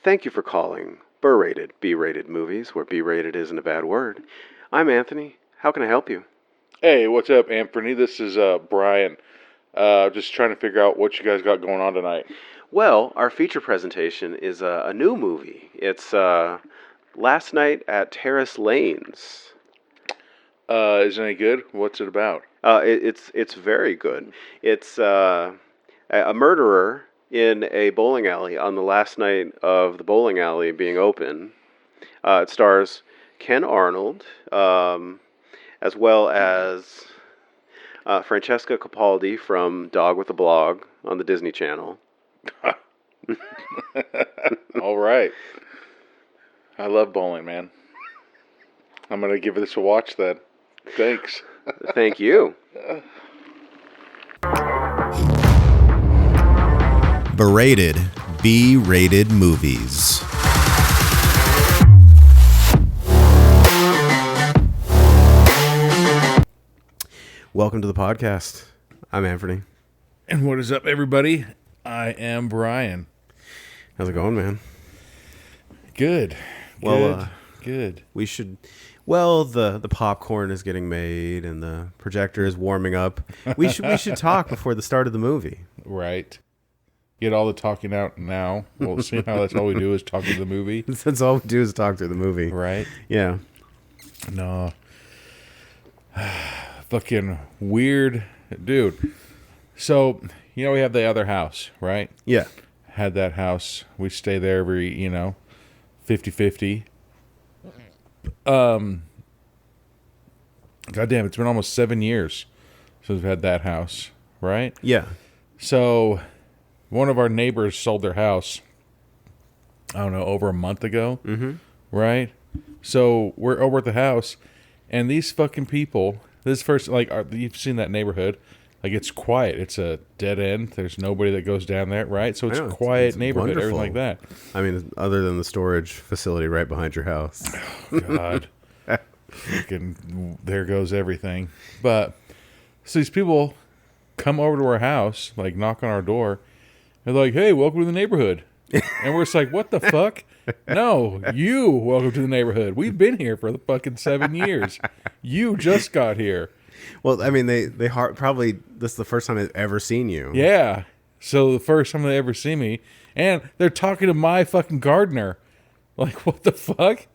Thank you for calling B-rated, B-rated movies, where B-rated isn't a bad word. I'm Anthony. How can I help you? Hey, what's up, Anthony? This is Brian. Just trying to figure out what you guys got going on tonight. Well, our feature presentation is a new movie. It's Last Night at Terrace Lanes. Is it any good? What's it about? It's very good. It's a murderer in a bowling alley on the last night of the bowling alley being open. It stars Ken Arnold, as well as Francesca Capaldi from Dog with a Blog on the Disney Channel. All right. I love bowling, man. I'm going to give this a watch then. Thanks. Thank you. Berated, B-rated movies. Welcome to the podcast. I'm Anthony. And what is up, everybody? I am Brian. How's it going, man? Good. Well, good. We should... Well, the popcorn is getting made and the projector is warming up. We should talk before the start of the movie. Right. Get all the talking out now. Well, see how that's all we do is talk to the movie. That's all we do is talk through the movie. Right? Yeah. No. Fucking weird. Dude. So, we have the other house, right? Yeah. Had that house. We stay there every, 50-50. Goddamn, it's been almost 7 years since we've had that house, right? Yeah. So, one of our neighbors sold their house, I don't know, over a month ago, right? So, we're over at the house, and these fucking people, this first, you've seen that neighborhood, it's quiet. It's a dead end. There's nobody that goes down there, right? So, it's a quiet neighborhood, wonderful. everything like that. I mean, other than the storage facility right behind your house. Oh, God. Fucking, there goes everything. But, so these people come over to our house, knock on our door, and they're like, hey, welcome to the neighborhood. And we're just like, what the fuck? No, you welcome to the neighborhood. We've been here for the fucking 7 years. You just got here. Well, I mean, they probably, this is the first time they've ever seen you. Yeah. So the first time they ever see me, and they're talking to my fucking gardener. What the fuck?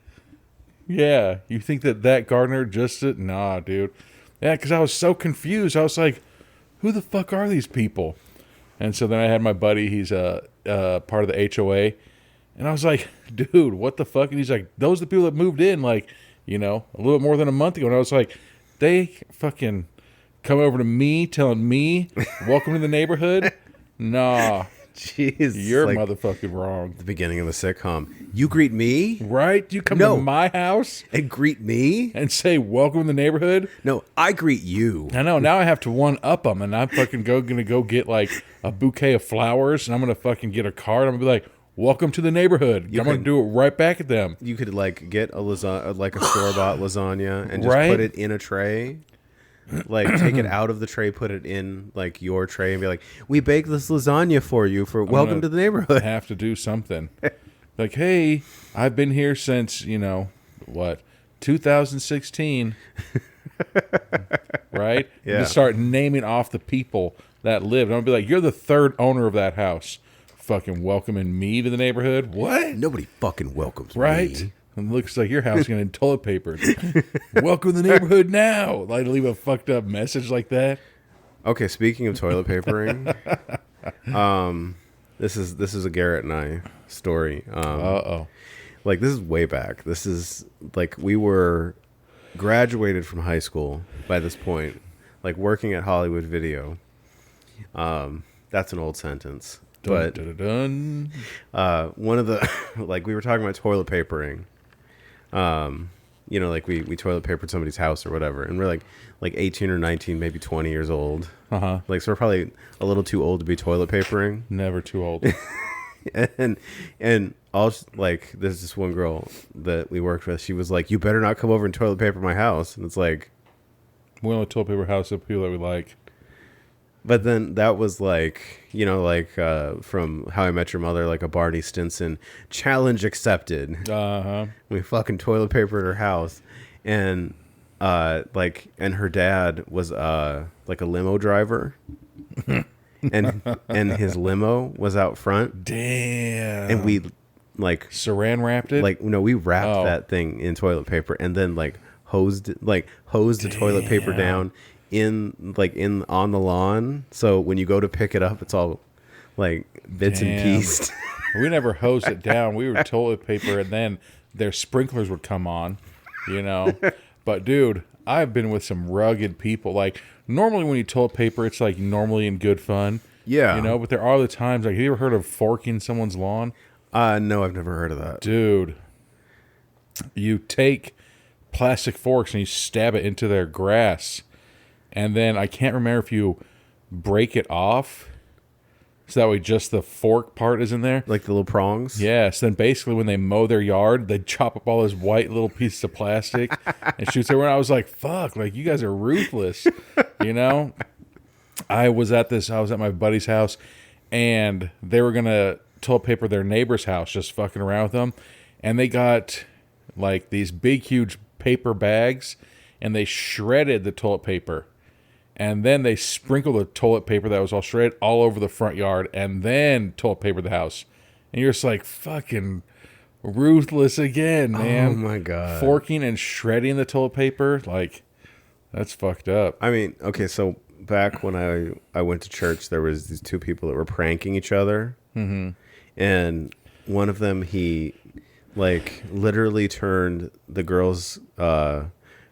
Yeah. You think that gardener just did? Nah, dude. Yeah, because I was so confused. I was like, who the fuck are these people? And so then I had my buddy, he's part of the HOA. And I was like, dude, what the fuck? And he's like, those are the people that moved in, a little bit more than a month ago. And I was like, they fucking come over to me telling me, welcome to the neighborhood? Nah. Jeez. You're motherfucking wrong. The beginning of a sitcom. You greet me? Right? You come to my house? And greet me? And say, welcome to the neighborhood? No, I greet you. I know. Now I have to one-up them, and I'm fucking gonna go get, a bouquet of flowers, and I'm going to fucking get a card. I'm going to be like, welcome to the neighborhood. I'm going to do it right back at them. You could, get a lasagna, a store-bought lasagna, and just put it in a tray. Take it out of the tray, put it in, your tray, and be like, we baked this lasagna for you for welcome to the neighborhood. I have to do something. Hey, I've been here since, 2016. Right? Yeah. Just start naming off the people that lived. I'm going to be like, you're the third owner of that house. Fucking welcoming me to the neighborhood? What? Nobody fucking welcomes right? me. And it looks like your house is getting toilet papered. Welcome to the neighborhood now. Leave a fucked up message like that. Okay, speaking of toilet papering, this is a Garrett and I story. This is way back. This is we were graduated from high school by this point, working at Hollywood Video. That's an old sentence. But one of the we were talking about toilet papering. We toilet papered somebody's house or whatever, and we're like 18 or 19, maybe 20 years old. So we're probably a little too old to be toilet papering. Never too old. and all there's this one girl that we worked with. She was like, "You better not come over and toilet paper my house." And it's like, we only toilet paper house of people that we like. But then that was like, from How I Met Your Mother, like a Barney Stinson challenge accepted. We fucking toilet papered her house, and and her dad was like a limo driver, and his limo was out front. Damn. And we like saran wrapped it. Like no, we wrapped that thing in toilet paper and then like hosed the toilet paper down on the lawn, so when you go to pick it up it's all like bits and pieces. We never hosed it down. We were toilet paper and then their sprinklers would come on, But dude, I've been with some rugged people. Like normally when you toilet paper it's like normally in good fun. Yeah. But there are the times like, have you ever heard of forking someone's lawn? No, I've never heard of that. Dude, you take plastic forks and you stab it into their grass. And then I can't remember if you break it off, so that way just the fork part is in there. Like the little prongs? Yes. Then basically when they mow their yard, they chop up all those white little pieces of plastic and shoots everywhere. I was like, fuck, like you guys are ruthless, I was at my buddy's house and they were going to toilet paper their neighbor's house, just fucking around with them. And they got like these big, huge paper bags and they shredded the toilet paper. And then they sprinkled the toilet paper that was all shredded all over the front yard and then toilet paper the house. And you're just like, fucking ruthless again, man. Oh, my God. Forking and shredding the toilet paper, like, that's fucked up. I mean, okay, so back when I went to church, there was these two people that were pranking each other. Mm-hmm. And one of them, he, like, literally turned the girl's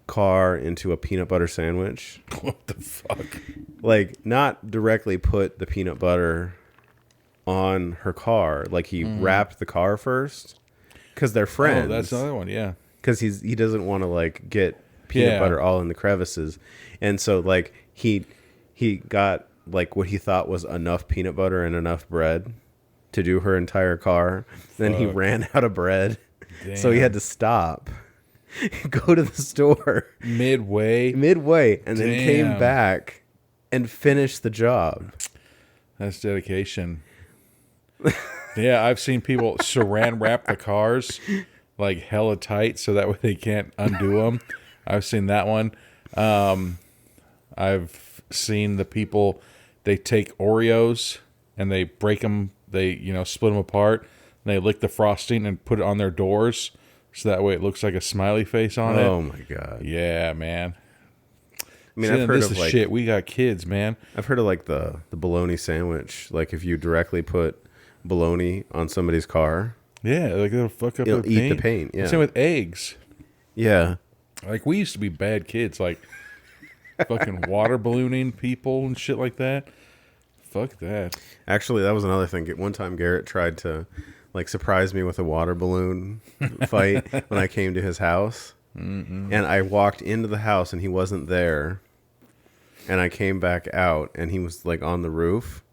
car into a peanut butter sandwich. What the fuck? Like, not directly put the peanut butter on her car. Like, he wrapped the car first because they're friends. Oh, that's another one, yeah. Because he doesn't want to, like, get peanut butter all in the crevices. And so, like, he got, like, what he thought was enough peanut butter and enough bread to do her entire car. Then he ran out of bread. Damn. So he had to stop. Go to the store midway, and then came back and finished the job. That's dedication. Yeah, I've seen people saran wrap the cars like hella tight so that way they can't undo them. I've seen that one. I've seen the people, they take Oreos and they break them, they split them apart, and they lick the frosting and put it on their doors. So that way it looks like a smiley face on it. Oh, my God. Yeah, man. I mean, I've heard of, like... shit. We got kids, man. I've heard of, like, the bologna sandwich. Like, if you directly put bologna on somebody's car... Yeah, like, it'll fuck up their paint. It'll eat the paint, yeah. Same with eggs. Yeah. Like, we used to be bad kids. Like, fucking water ballooning people and shit like that. Fuck that. Actually, that was another thing. One time, Garrett tried to... like surprised me with a water balloon fight when I came to his house. Mm-mm. And I walked into the house and he wasn't there. And I came back out and he was like on the roof.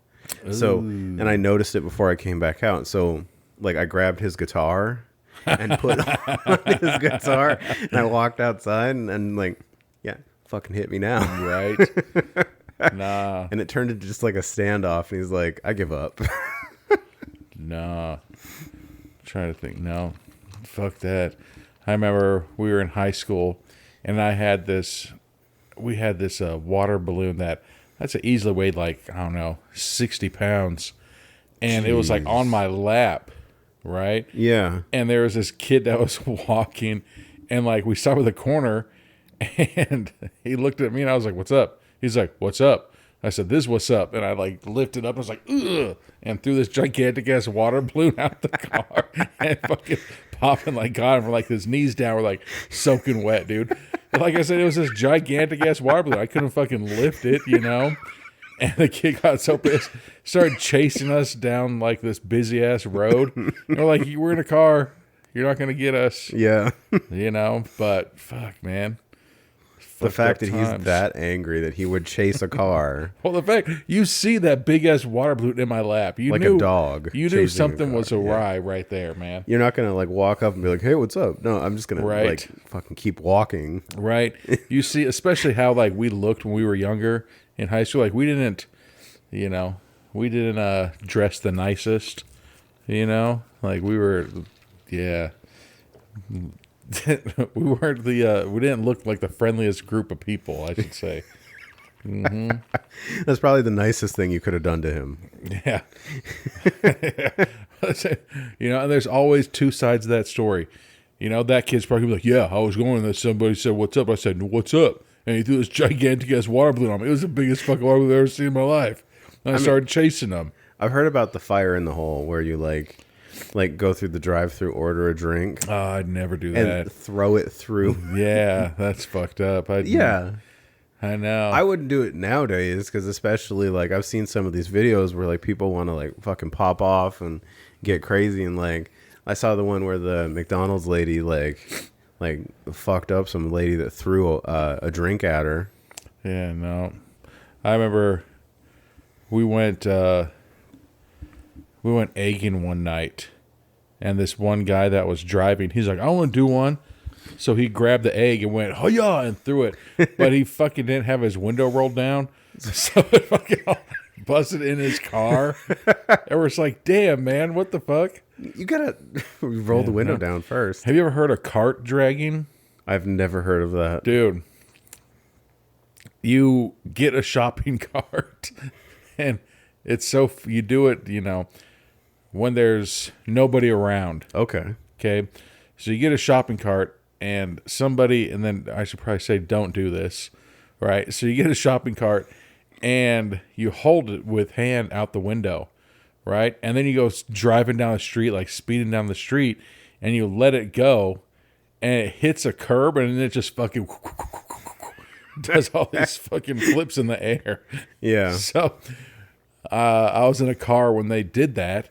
Ooh. So, and I noticed it before I came back out. So like I grabbed his guitar and put on his guitar and I walked outside and like, yeah, fucking hit me now. Right. Nah. And it turned into just like a standoff and he's like, I give up. Nah. Trying to think. No. Fuck that. I remember we were in high school and we had this water balloon that's easily weighed like, I don't know, 60 pounds. And Jeez. It was like on my lap, right? Yeah. And there was this kid that was walking and like we stopped at the corner and he looked at me and I was like, what's up? He's like, what's up? I said, this is what's up. And I like lifted up and was like, ugh, and threw this gigantic ass water balloon out the car and fucking popping like God from like his knees down were like soaking wet, dude. But like I said, it was this gigantic ass water balloon. I couldn't fucking lift it, And the kid got so pissed, started chasing us down like this busy ass road. And we're like, we're in a car. You're not going to get us. Yeah. But fuck, man. The fact that he's that angry that he would chase a car. Well, the fact you see that big ass water balloon in my lap, you like knew, a dog. You knew something was awry right there, man. You're not gonna like walk up and be like, "Hey, what's up?" No, I'm just gonna like fucking keep walking. Right. You see, especially how like we looked when we were younger in high school. Like we didn't You know, we didn't dress the nicest. You know, like we were, yeah. We weren't we didn't look like the friendliest group of people, I should say. That's probably the nicest thing you could have done to him. Yeah. You know, and there's always two sides of that story. You know, that kid's probably like, yeah, I was going and somebody said, what's up? I said, what's up? And he threw this gigantic ass water balloon on me. It was the biggest fucking water balloon I've ever seen in my life. And I started chasing them. I've heard about the fire in the hole where you like go through the drive-through, order a drink. Oh, I'd never do and that. Throw it through. Yeah, that's fucked up. Yeah. I know. I wouldn't do it nowadays because especially like I've seen some of these videos where like people want to like fucking pop off and get crazy, and like I saw the one where the McDonald's lady like fucked up some lady that threw a drink at her. Yeah, no. I remember we went egging one night, and this one guy that was driving, he's like, I want to do one. So he grabbed the egg and went, oh yeah, and threw it. But he fucking didn't have his window rolled down. So it fucking busted in his car. And we're just like, damn, man, what the fuck? You gotta roll the window down first. Have you ever heard of cart dragging? I've never heard of that. Dude, you get a shopping cart, and it's you do it, you know, when there's nobody around. Okay. Okay. So you get a shopping cart and somebody, and then I should probably say don't do this, right? So you get a shopping cart and you hold it with hand out the window, right? And then you go driving down the street, like speeding down the street, and you let it go and it hits a curb and then it just fucking does all these fucking flips in the air. Yeah. So I was in a car when they did that,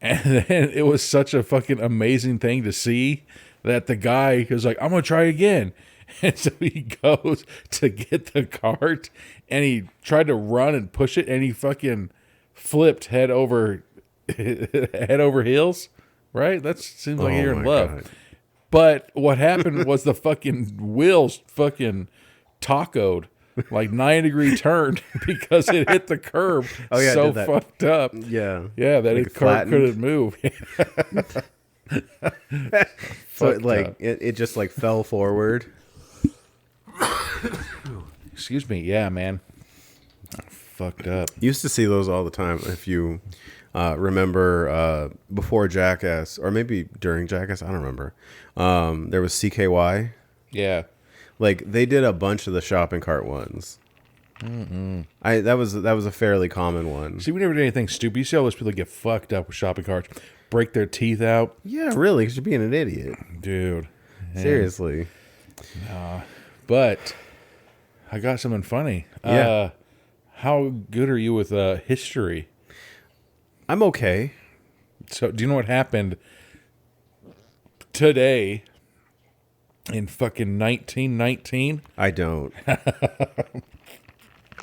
and then it was such a fucking amazing thing to see that the guy was like, I'm going to try again. And so he goes to get the cart, and he tried to run and push it, and he fucking flipped head over heels, right? That seems like you're in love. God. But what happened was the fucking wheels fucking tacoed, like 9-degree turn because it hit the curb. Oh yeah, so fucked up. Yeah, yeah, that like the car couldn't move. So it just like fell forward. Excuse me. Yeah, man. Fucked up. Used to see those all the time. If you remember before Jackass, or maybe during Jackass, I don't remember. There was CKY. Yeah. Like they did a bunch of the shopping cart ones. That was a fairly common one. See, we never did anything stupid. You see all those people get fucked up with shopping carts, break their teeth out. Yeah, really, because you're being an idiot, dude. Seriously. But I got something funny. Yeah. How good are you with history? I'm okay. So, do you know what happened today in fucking 1919? I don't.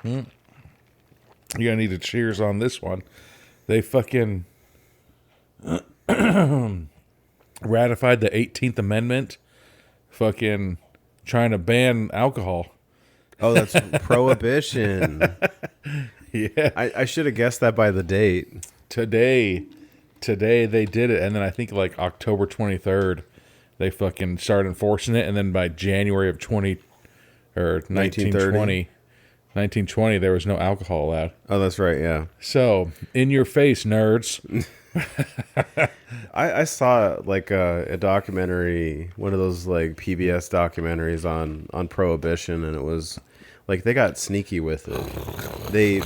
You're gonna need to cheers on this one. They fucking ratified the 18th Amendment, fucking trying to ban alcohol. Oh, that's prohibition. Yeah. I should have guessed that by the date. Today they did it, and then I think like October 23rd they fucking started enforcing it, and then by January of 1920 there was no alcohol allowed. Oh, that's right, yeah. So, in your face, nerds. I saw like a documentary, one of those like PBS documentaries on prohibition, and it was like they got sneaky with it.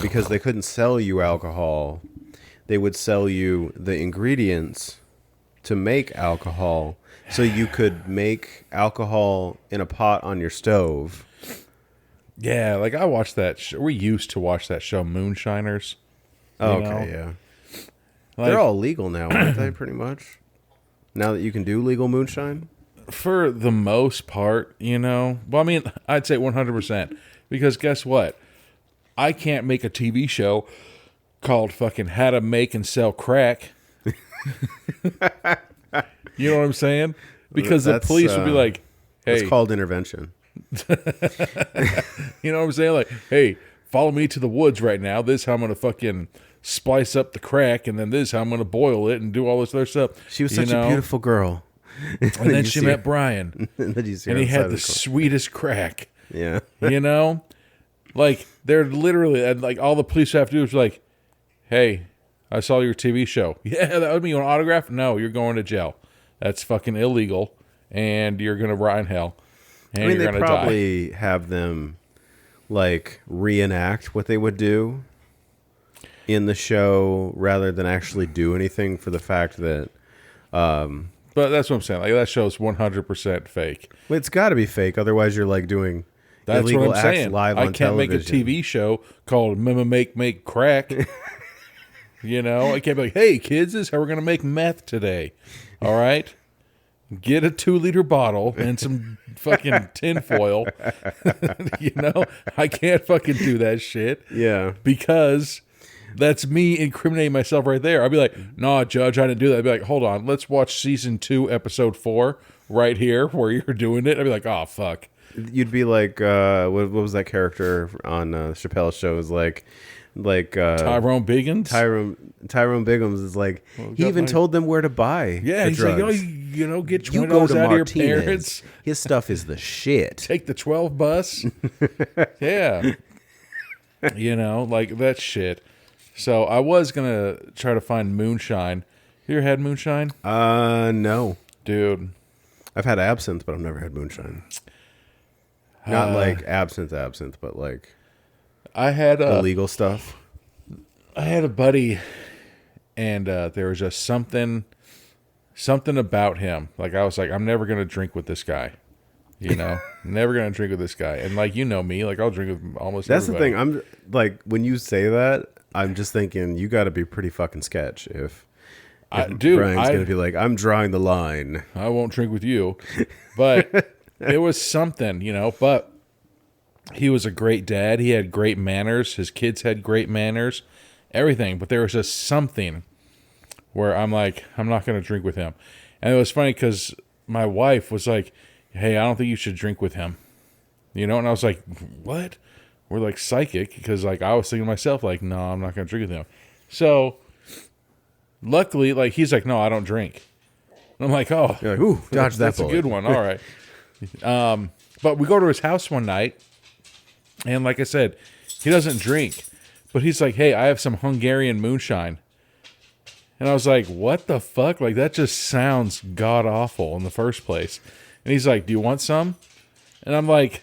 Because they couldn't sell you alcohol, they would sell you the ingredients to make alcohol, so you could make alcohol in a pot on your stove. Yeah, like I watched that we used to watch that show Moonshiners. Oh, okay, yeah. Like, they're all legal now, aren't they, pretty much? Now that you can do legal moonshine? For the most part, you know. Well, I mean, I'd say 100%. Because guess what? I can't make a TV show called fucking How to Make and Sell Crack. You know what I'm saying? Because the police would be like, hey. It's called intervention. You know what I'm saying? Like, hey, follow me to the woods right now. This is how I'm going to fucking splice up the crack, and then this is how I'm going to boil it and do all this other stuff. She was such a beautiful girl. And then she met Brian, and he had the sweetest crack. Yeah. You know? Like, they're literally, and like, all the police have to do is like, hey, I saw your TV show. Yeah, that would be an autograph? No, you're going to jail. That's fucking illegal, and you're going to rot in hell. And you're going to die. They probably have them, like, reenact what they would do in the show rather than actually do anything, for the fact that... but that's what I'm saying. Like, that show's 100% fake. Well, it's got to be fake. Otherwise, you're, like, doing illegal acts live on television. I can't make a TV show called Make Crack. You know? I can't be like, hey, kids, this is how we're going to make meth today. All right? Get a 2-liter bottle and some fucking tinfoil. You know? I can't fucking do that shit. Yeah. Because that's me incriminating myself right there. I'd be like, nah, Judge, I didn't do that. I'd be like, hold on, let's watch season 2, episode 4 right here where you're doing it. I'd be like, oh, fuck. You'd be like, what was that character on Chappelle's show? It was like Tyrone Biggins. Tyrone Biggins is like, he even told them where to buy. Yeah, he's drugs. like, you know, get $20 out of your parents. His stuff is the shit. Take the 12 bus. Yeah, you know, like that shit. So I was gonna try to find moonshine. You ever had moonshine? No, dude. I've had absinthe, but I've never had moonshine. Not like absinthe, but like. I had illegal stuff. I had a buddy, and there was just something about him. Like, I was like, I'm never gonna drink with this guy. You know, never gonna drink with this guy. And like, you know me, like I'll drink with almost. That's everybody. the thing. I'm like, when you say that, I'm just thinking you got to be pretty fucking sketch if Brian's gonna be like, I'm drawing the line. I won't drink with you, but it was something, you know. But he was a great dad. He had great manners. His kids had great manners, everything. But there was just something where I'm like, I'm not going to drink with him. And it was funny because my wife was like, hey, I don't think you should drink with him. You know? And I was like, what? We're like psychic, because like I was thinking to myself, like, no, I'm not going to drink with him. So luckily, like, he's like, no, I don't drink. And I'm like, oh, you're like, ooh, dodge that that's bullet. A good one. All right. But we go to his house one night. And like I said, he doesn't drink, but he's like, hey, I have some Hungarian moonshine. And I was like, what the fuck? Like, that just sounds god-awful in the first place. And he's like, do you want some? And I'm like,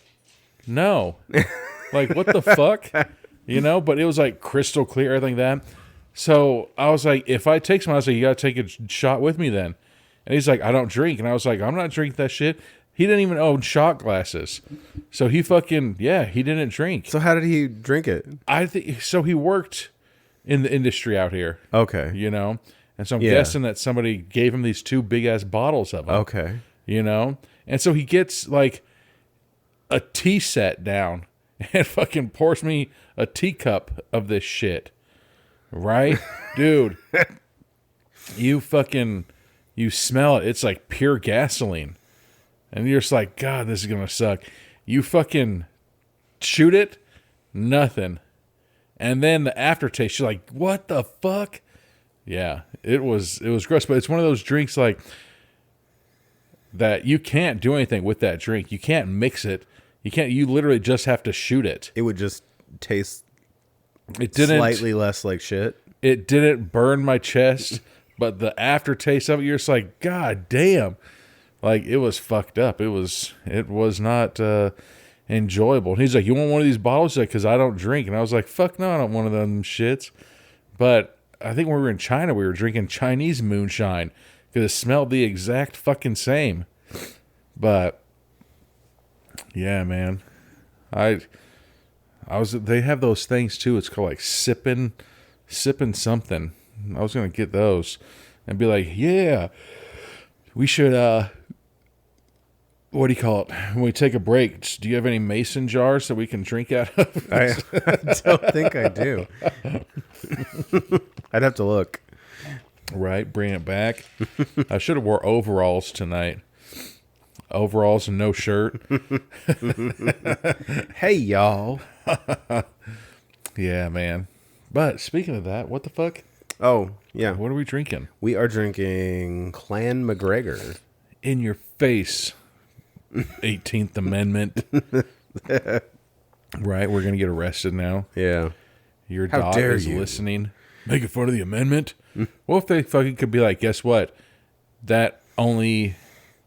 no. Like, what the fuck? You know, but it was like crystal clear, everything like that. So I was like, if I take some, I was like, you got to take a shot with me then. And he's like, I don't drink. And I was like, I'm not drinking that shit. He didn't even own shot glasses. So he fucking, he didn't drink. So how did he drink it? I think, so he worked in the industry out here. Okay. You know? And so I'm guessing that somebody gave him these 2 big-ass bottles of them. Okay. You know? And so he gets, like, a tea set down and fucking pours me a teacup of this shit. Right? Dude. You smell it. It's like pure gasoline. And you're just like, God, this is going to suck. You fucking shoot it, nothing. And then the aftertaste, you're like, what the fuck? Yeah, it was gross. But it's one of those drinks like that you can't do anything with that drink. You can't mix it. You literally just have to shoot it. It would just taste slightly less like shit. It didn't burn my chest, but the aftertaste of it, you're just like, God damn. Like, it was fucked up. It was not enjoyable. And he's like, you want one of these bottles? He's like, because I don't drink. And I was like, fuck no, I don't want one of them shits. But I think when we were in China, we were drinking Chinese moonshine because it smelled the exact fucking same. But yeah, man, they have those things too. It's called like sipping something. I was gonna get those and be like, yeah, we should what do you call it? When we take a break, do you have any mason jars that we can drink out of? I don't think I do. I'd have to look. Right, bring it back. I should have wore overalls tonight. Overalls and no shirt. Hey, y'all. Yeah, man. But speaking of that, what the fuck? Oh, yeah. What are we drinking? We are drinking Clan McGregor. In your face, 18th Amendment. Right, we're going to get arrested now. Yeah. Your How dog dare is you. listening. Making fun of the amendment? What if they fucking could be like, guess what? That only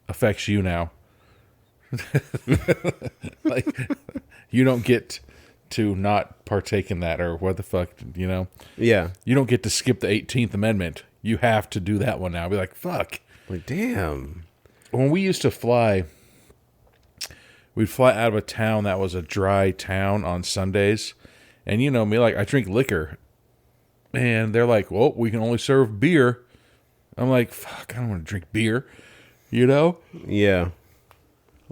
affects you now. Like, you don't get to not partake in that, or what the fuck, you know? Yeah. You don't get to skip the 18th Amendment. You have to do that one now. Be like, fuck. Like, damn. When we used to fly, we'd fly out of a town that was a dry town on Sundays. And you know me, like, I drink liquor. And they're like, well, we can only serve beer. I'm like, fuck, I don't want to drink beer. You know? Yeah.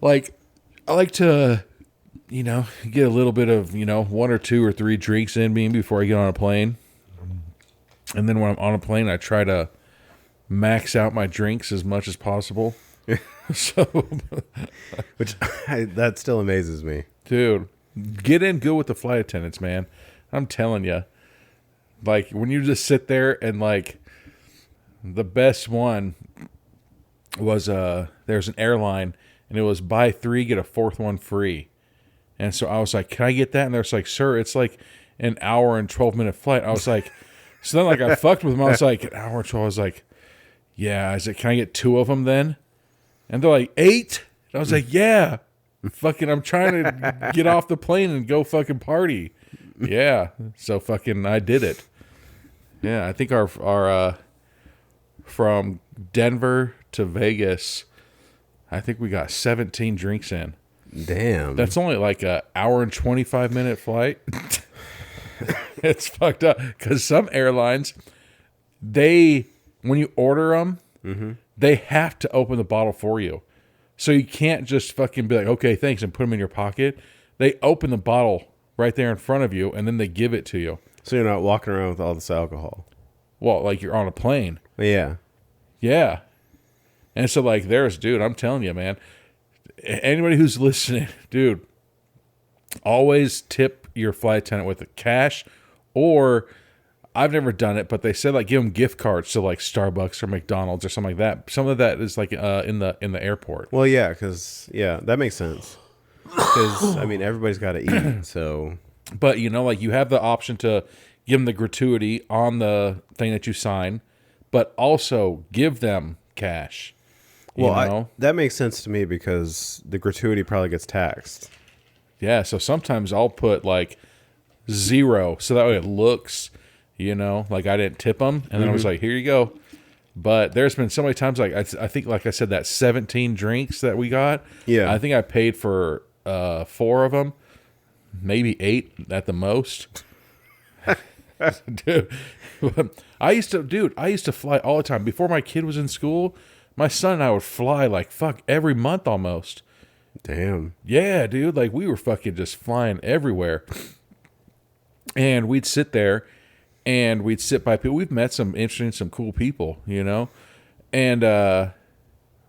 Like, I like to, you know, get a little bit of, you know, 1 or 2 or 3 drinks in me before I get on a plane. And then when I'm on a plane, I try to max out my drinks as much as possible. So, Which, that still amazes me. dude, get in good with the flight attendants, man. I'm telling you. Like, when you just sit there and, like, the best one was, there's an airline, and it was buy 3, get a 4th one free. And so I was like, can I get that? And they're like, sir, it's like an hour and 12-minute flight. I was like, so then, like, I fucked with them. I was like, an hour and 12. I was like, yeah. I said, can I get 2 of them then? And they're like, 8? And I was like, yeah. Fucking, I'm trying to get off the plane and go fucking party. Yeah. So fucking, I did it. Yeah, I think our from Denver to Vegas, I think we got 17 drinks in. Damn. That's only like a hour and 25-minute flight. It's fucked up because some airlines, when you order them, they have to open the bottle for you. So you can't just fucking be like, okay, thanks, and put them in your pocket. They open the bottle right there in front of you, and then they give it to you. So you're not walking around with all this alcohol. Well, like you're on a plane. Yeah. Yeah. And so, like, dude, I'm telling you, man, anybody who's listening, dude, always tip your flight attendant with the cash, or I've never done it, but they said, like, give them gift cards to, like, Starbucks or McDonald's or something like that. Some of that is, like, in the airport. Well, yeah, because, yeah, that makes sense. Because, I mean, everybody's got to eat, so. But, you know, like, you have the option to give them the gratuity on the thing that you sign, but also give them cash. Well, that makes sense to me because the gratuity probably gets taxed. Yeah, so sometimes I'll put, like, 0, so that way it looks, you know, like I didn't tip them, and then I was like, here you go. But there's been so many times, like, I think, like I said, that 17 drinks that we got, Yeah. I think I paid for 4 of them, maybe 8 at the most. Dude, I used to fly all the time. Before my kid was in school, my son and I would fly, like, fuck, every month almost. Damn. Yeah, dude. Like, we were fucking just flying everywhere. And we'd sit there and we'd sit by people. We've met some interesting, some cool people, you know? And,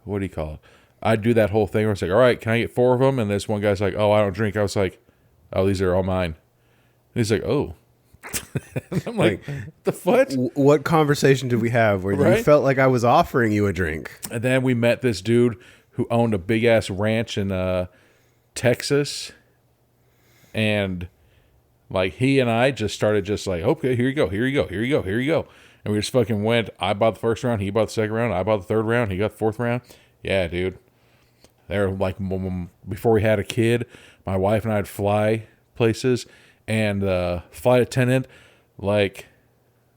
what do you call it? I'd do that whole thing where it's like, all right, can I get 4 of them? And this one guy's like, oh, I don't drink. I was like, oh, these are all mine. And he's like, oh. I'm like, what the fuck? What conversation did we have where Right? you felt like I was offering you a drink? And then we met this dude who owned a big ass ranch in Texas, and like he and I just started just like, okay, here you go, here you go, here you go, here you go, and we just fucking went. I bought the first round, he bought the second round, I bought the third round, he got the 4th round. Yeah, dude. There, like, before we had a kid, my wife and I'd fly places, and the flight attendant, like,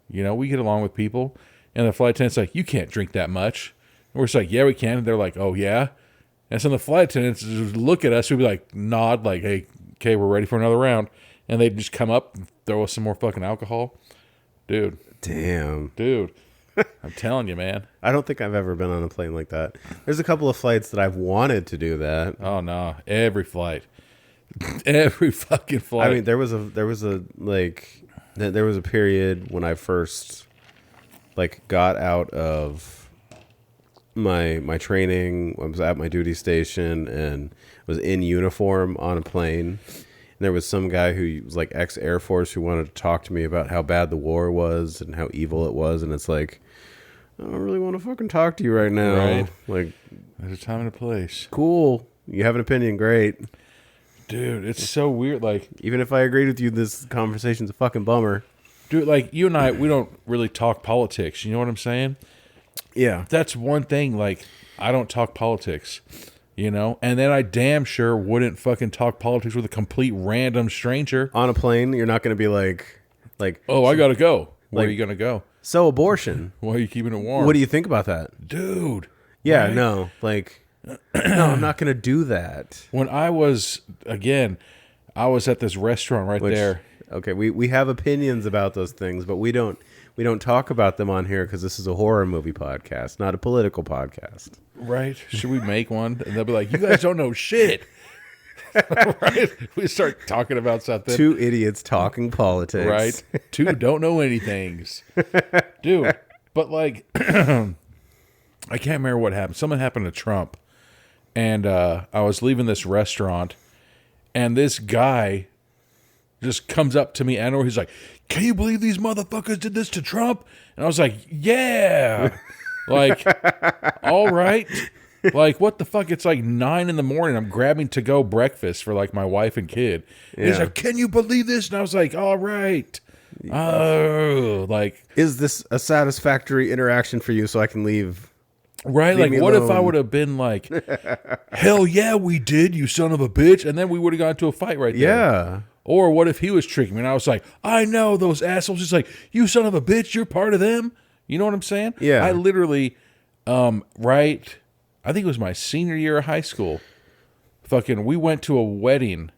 you know, we get along with people, and the flight attendant's like, you can't drink that much. And we're just like, yeah, we can. And they're like, oh, yeah? And so the flight attendants just look at us. We'd be like, nod, like, hey, okay, we're ready for another round. And they'd just come up and throw us some more fucking alcohol. Dude. Damn. Dude. I'm telling you, man. I don't think I've ever been on a plane like that. There's a couple of flights that I've wanted to do that. Oh, no. Every flight. Every fucking flight. I mean, there was a period when I first, like, got out of my training. I was at my duty station and was in uniform on a plane. And there was some guy who was like ex-Air Force who wanted to talk to me about how bad the war was and how evil it was, and it's like, I don't really want to fucking talk to you right now. Right. Like, there's a time and a place. Cool. You have an opinion, great. Dude, it's so weird. Like, even if I agreed with you, this conversation's a fucking bummer. Dude, like, you and I, we don't really talk politics. You know what I'm saying? Yeah. That's one thing. Like, I don't talk politics, you know? And then I damn sure wouldn't fucking talk politics with a complete random stranger. On a plane, you're not going to be like, oh, I got to go. Where like, are you going to go? So abortion. Why are you keeping it warm? What do you think about that? Dude. Yeah, right? No. Like, no, I'm not going to do that. When I was, again, I was at this restaurant there. Okay, we have opinions about those things, but we don't talk about them on here because this is a horror movie podcast, not a political podcast. Right? Should we make one? And they'll be like, you guys don't know shit. Right? We start talking about something. Two idiots talking politics. Right? Two don't know anythings. Dude, but like, I can't remember what happened. Something happened to Trump. And I was leaving this restaurant, and this guy just comes up to me, and he's like, can you believe these motherfuckers did this to Trump? And I was like, yeah. Like, all right. Like, what the fuck? It's like 9 a.m. I'm grabbing to-go breakfast for, like, my wife and kid. Yeah. He's like, can you believe this? And I was like, all right. Oh, like. Is this a satisfactory interaction for you so I can leave? Right? Like, what if I would have been like, hell yeah, we did, you son of a bitch. And then we would have got into a fight right there. Yeah. Or what if he was tricking me? And I was like, I know those assholes. He's like, you son of a bitch, you're part of them. You know what I'm saying? Yeah. I literally, I think it was my senior year of high school. Fucking, we went to a wedding.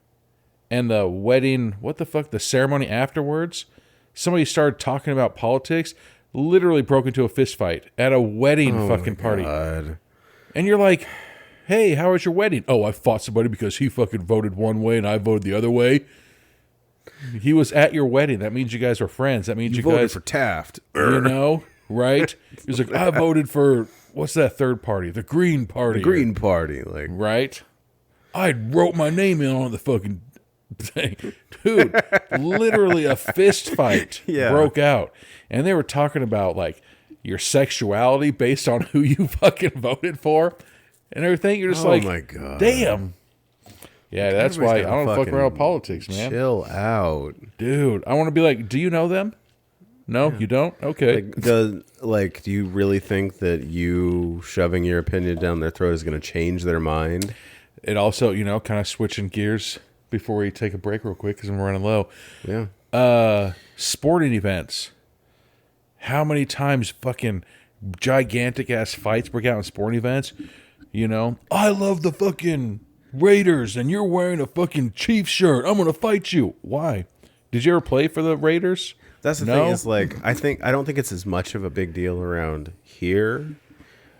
And the wedding, what the fuck, the ceremony afterwards, somebody started talking about politics, literally broke into a fist fight at a wedding fucking party. God. And you're like, hey, how was your wedding? Oh, I fought somebody because he fucking voted one way and I voted the other way. He was at your wedding. That means you guys were friends. That means you voted guys for Taft. You know, right? He was like, I voted for, what's that third party? The Green Party. The Green Party, like. Right? I wrote my name in on the fucking thing. Dude, literally a fist fight broke out. And they were talking about, like, your sexuality based on who you fucking voted for and everything. You're just like, oh my God. Damn. Yeah, that's why I don't fuck around with politics, man. Chill out. Dude, I want to be like, do you know them? No, you don't? Okay. Do you really think that you shoving your opinion down their throat is going to change their mind? It also, kind of switching gears before we take a break real quick because I'm running low. Yeah. Sporting events. How many times fucking gigantic ass fights break out in sporting events? I love the fucking Raiders and you're wearing a fucking Chiefs shirt. I'm going to fight you. Why? Did you ever play for the Raiders? That's the thing is, like, I don't think it's as much of a big deal around here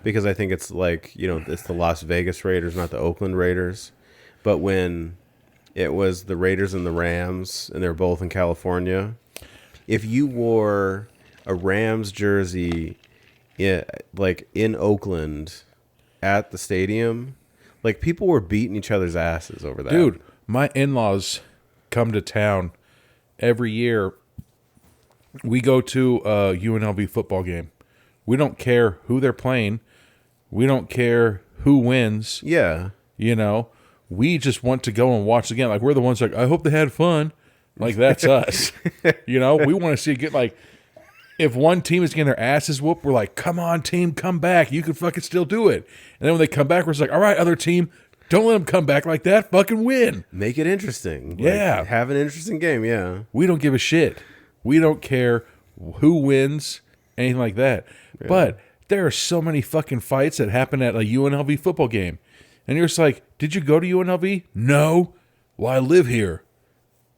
because I think it's like, it's the Las Vegas Raiders, not the Oakland Raiders. But when it was the Raiders and the Rams and they're both in California, if you wore a Rams jersey in Oakland at the stadium, like, people were beating each other's asses over that. Dude, my in-laws come to town every year. We go to a UNLV football game. We don't care who they're playing. We don't care who wins. Yeah. We just want to go and watch the game. Like, we're the ones like, I hope they had fun. Like, that's us. We want to see it get, like, if one team is getting their asses whooped, we're like, come on, team, come back. You can fucking still do it. And then when they come back, we're just like, all right, other team, don't let them come back like that. Fucking win. Make it interesting. Yeah. Like, have an interesting game, yeah. We don't give a shit. We don't care who wins, anything like that. Yeah. But there are so many fucking fights that happen at a UNLV football game. And you're just like, did you go to UNLV? No. Well, I live here.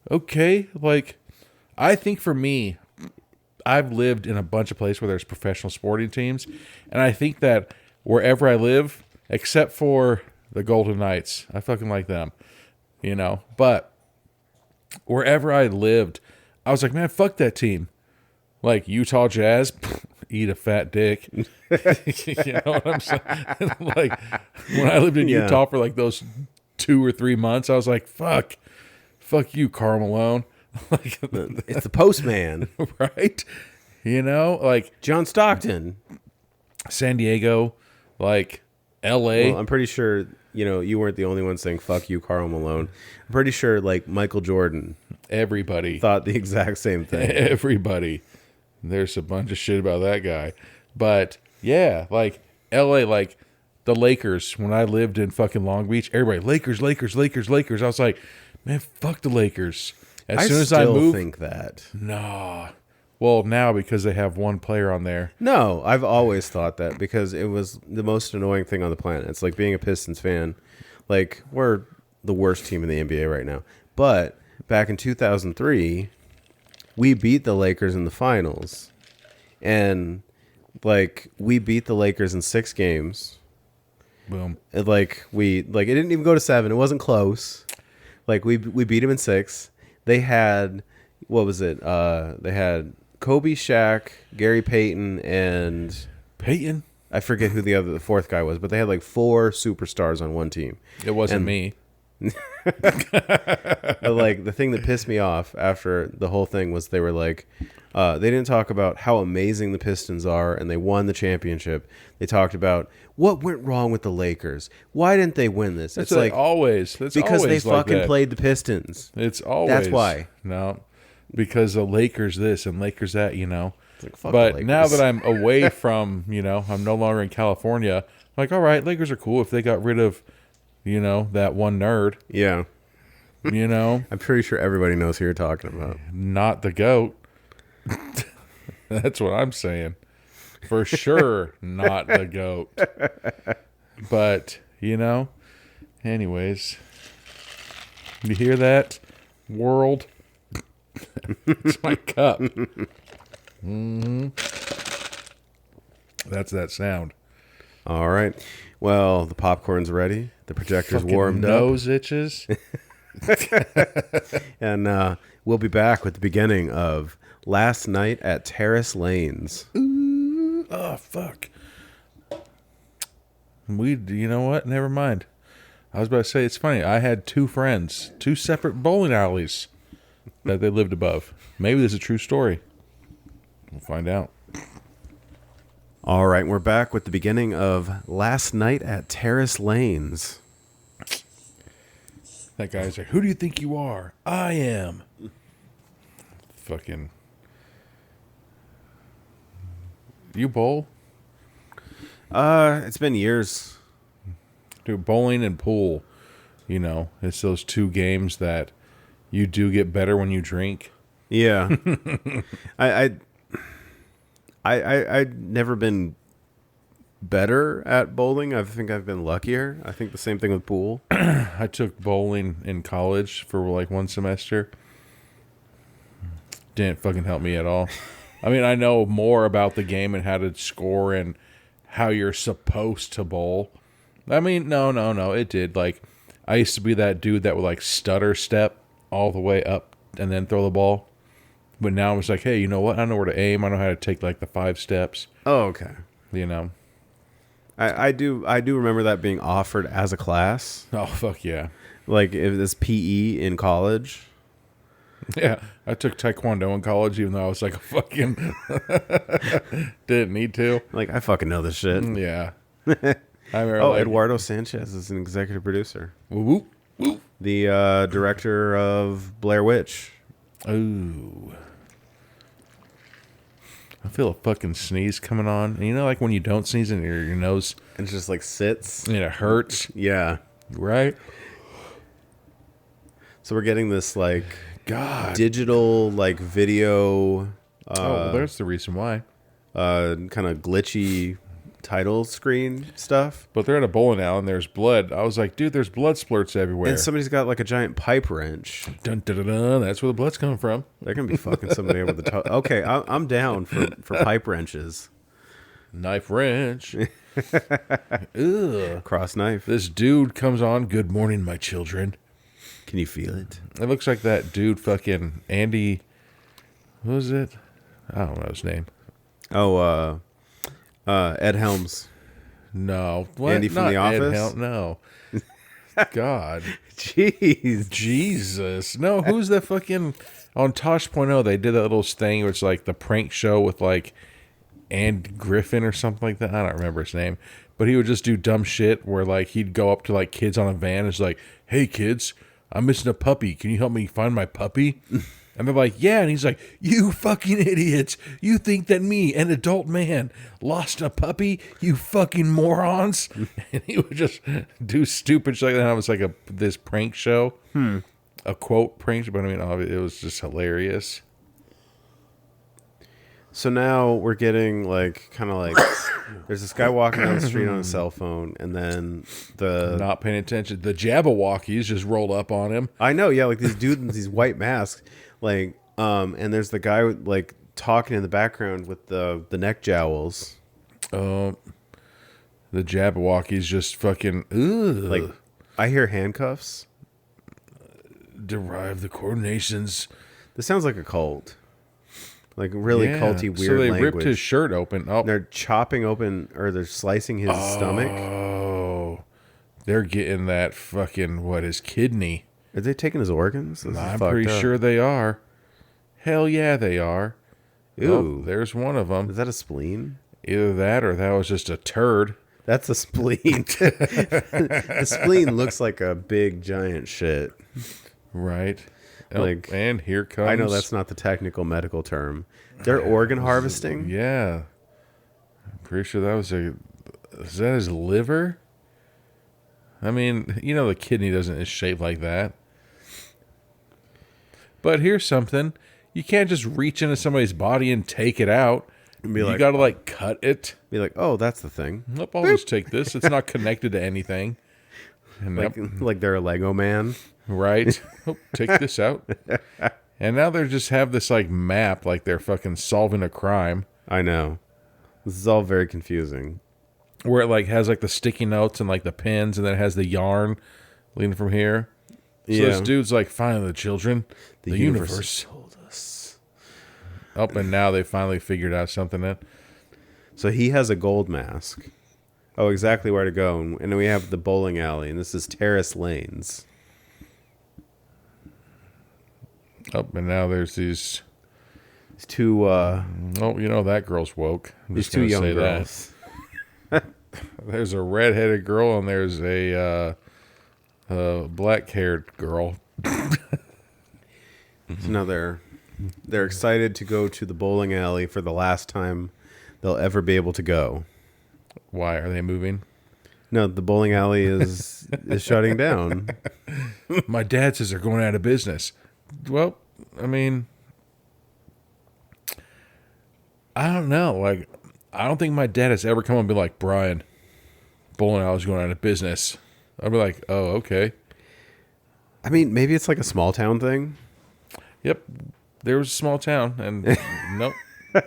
Okay. Like, I think for me, I've lived in a bunch of places where there's professional sporting teams. And I think that wherever I live, except for the Golden Knights, I fucking like them, But wherever I lived, I was like, man, fuck that team. Like, Utah Jazz, eat a fat dick. You know what I'm saying? Like, when I lived in Utah for like those 2 or 3 months, I was like, fuck fuck you, Karl Malone. Like, It's the postman. right? You know, like John Stockton. San Diego, like L.A. Well, I'm pretty sure, you weren't the only one saying fuck you, Karl Malone. I'm pretty sure, like, Michael Jordan Everybody. thought the exact same thing. Everybody. There's a bunch of shit about that guy. But, yeah, like L.A., like the Lakers, when I lived in fucking Long Beach, everybody, Lakers, Lakers, Lakers, Lakers. I was like, man, fuck the Lakers. As soon as I moved, think that. nah. Well, now because they have one player on there. No, I've always thought that because it was the most annoying thing on the planet. It's like being a Pistons fan. Like, we're the worst team in the NBA right now. But back in 2003, we beat the Lakers in the finals. And, like, we beat the Lakers in 6 games. Boom. And, it didn't even go to 7. It wasn't close. Like, we beat them in 6. They had, what was it? They had Kobe, Shaq, Gary Payton, and Peyton? I forget who the fourth guy was, but they had like 4 superstars on one team. It wasn't me. But like the thing that pissed me off after the whole thing was they were like, they didn't talk about how amazing the Pistons are and they won the championship. They talked about what went wrong with the Lakers. Why didn't they win this? It's It's like always. That's because they always like fucking that. played the Pistons. It's always. That's why. No. Because the Lakers this and Lakers that, It's like, fuck the But Lakers. now that I'm away from, I'm no longer in California, I'm like, all right, Lakers are cool if they got rid of, that one nerd, Yeah. I'm pretty sure everybody knows who you're talking about. not the GOAT. That's what I'm saying. For sure, not the GOAT. But, anyways, you hear that, world? It's my cup. That's that sound. All right. Well, the popcorn's ready. The projector's Fucking warmed nose itches. up. And we'll be back with the beginning of Last Night at Terrace Lanes. Oh, fuck. You know what? Never mind. I was about to say, it's funny. I had 2 friends, 2 separate bowling alleys that they lived above. Maybe this is a true story. We'll find out. All right. We're back with the beginning of Last Night at Terrace Lanes. That guy's like, who do you think you are? I am. Fucking. You bowl? It's been years. Dude, bowling and pool. It's those 2 games that you do get better when you drink. Yeah. I'd never been better at bowling. I think I've been luckier. I think the same thing with pool. I took bowling in college for like 1 semester. Didn't fucking help me at all. I mean, I know more about the game and how to score and how you're supposed to bowl. I mean, no, it did. Like, I used to be that dude that would like stutter step all the way up and then throw the ball. But now I'm just like, hey, you know what? I know where to aim. I know how to take like the 5 steps. Oh, okay. I do remember that being offered as a class. Oh, fuck yeah. Like it was PE in college. Yeah, I took Taekwondo in college, even though I was like a fucking didn't need to. Like I fucking know this shit. Yeah, I remember. Eduardo Sanchez is an executive producer. Whoop, whoop. The director of Blair Witch. Ooh, I feel a fucking sneeze coming on. And like when you don't sneeze and your nose and it just like sits and it hurts. Yeah, right. So we're getting this like digital like video. There's the reason why. Kind of glitchy title screen stuff. But they're at a bowling alley and there's blood. I was like, dude, there's blood splurts everywhere. And somebody's got like a giant pipe wrench. Dun, dun, dun, dun. That's where the blood's coming from. They're gonna be fucking somebody over the top. Okay, I'm down for pipe wrenches. Knife wrench. Ugh. Cross knife. This dude comes on. Good morning, my children. Can you feel it? It looks like that dude, fucking Andy. What was it? I don't know his name. Oh, Ed Helms. No, what? Andy from Not The Ed Office? No, God. Jeez. Jesus. No, who's that fucking... On Tosh.0, they did that little thing where it's like the prank show with like and Griffin or something like that. I don't remember his name. But he would just do dumb shit where like he'd go up to like kids on a van and it's like, hey kids, I'm missing a puppy. Can you help me find my puppy? And they're like, yeah. And he's like, you fucking idiots. You think that me, an adult man, lost a puppy? You fucking morons. And he would just do stupid shit like that. It was like this prank show. A quote prank, but I mean, it was just hilarious. So now we're getting like kind of like there's this guy walking down the street on a cell phone, and then not paying attention. The Jabberwockies just rolled up on him. I know, yeah, like these dudes in these white masks, like and there's the guy like talking in the background with the neck jowls. The Jabberwockies just fucking like I hear handcuffs. Derive the coordinations. This sounds like a cult. Like really culty, weird So they language. ripped his shirt open. Oh. They're chopping open, or they're slicing his stomach. Oh, they're getting that fucking, his kidney. Are they taking his organs? I'm pretty sure they are. Hell yeah, they are. Ooh. Oh, there's one of them. Is that a spleen? Either that or that was just a turd. That's a spleen. The spleen looks like a big, giant shit. Right. Like, and here comes... I know that's not the technical medical term. They're organ harvesting? Yeah. I'm pretty sure that was is that his liver? I mean, the kidney is shaped like that. But here's something. You can't just reach into somebody's body and take it out. And be like, you gotta cut it. Be like, oh, that's the thing. Nope, I'll just take this. It's not connected to anything. And like they're a Lego man. Right. Oh, take this out. And now they just have this map, like they're fucking solving a crime. I know. This is all very confusing. Where it has the sticky notes and the pins, and then it has the yarn leading from here. So this dude's finally, children, the universe told us. Oh, and now they finally figured out something. So he has a gold mask. Oh, exactly where to go. And then we have the bowling alley, and this is Terrace Lanes. Oh, and now there's these two... that girl's woke. These two young girls. There's a red-headed girl, and there's a black-haired girl. So now they're excited to go to the bowling alley for the last time they'll ever be able to go. Why? Are they moving? No, the bowling alley is shutting down. My dad says they're going out of business. Well, I mean, I don't know. I don't think my dad has ever come and been like, Brian, bowling alley's going out of business. I'd be like, oh, okay. I mean, maybe it's like a small town thing. Yep. There was a small town, and nope. I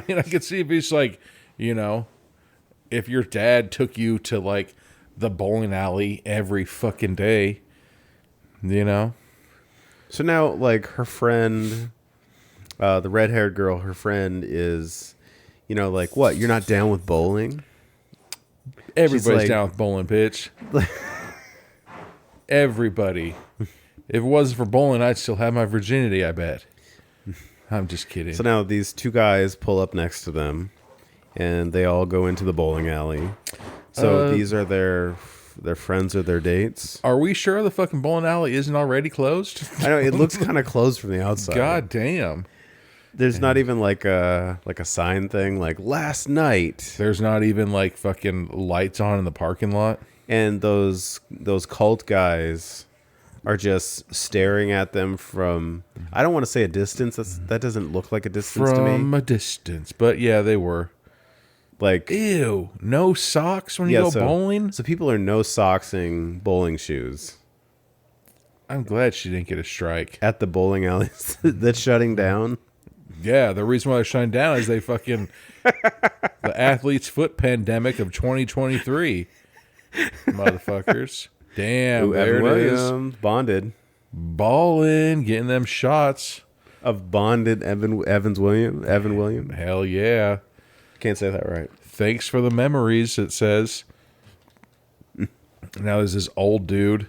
mean, I could see if it's if your dad took you to the bowling alley every fucking day, So now, her friend, the red-haired girl, her friend is, what? You're not down with bowling? Everybody's down with bowling, bitch. Everybody. If it wasn't for bowling, I'd still have my virginity, I bet. I'm just kidding. So now these two guys pull up next to them, and they all go into the bowling alley. So these are their friends or their dates. Are we sure the fucking bowling alley isn't already closed? I know, it looks kind of closed from the outside. God damn. There's not even a sign thing last night. There's not even fucking lights on in the parking lot. And those cult guys are just staring at them from, I don't want to say a distance. That doesn't look like a distance to me. From a distance. But yeah, they were. Ew. No socks when you go bowling? So people are no socksing bowling shoes. I'm glad she didn't get a strike. At the bowling alley that's shutting down? Yeah, the reason why they're shutting down is they fucking... the athlete's foot pandemic of 2023. Motherfuckers. Damn, there Evan it Williams, is. Bonded. Balling, getting them shots. Of bonded Evan Williams. Hell yeah. Can't say that right. Thanks for the memories, it says. Now there's this old dude.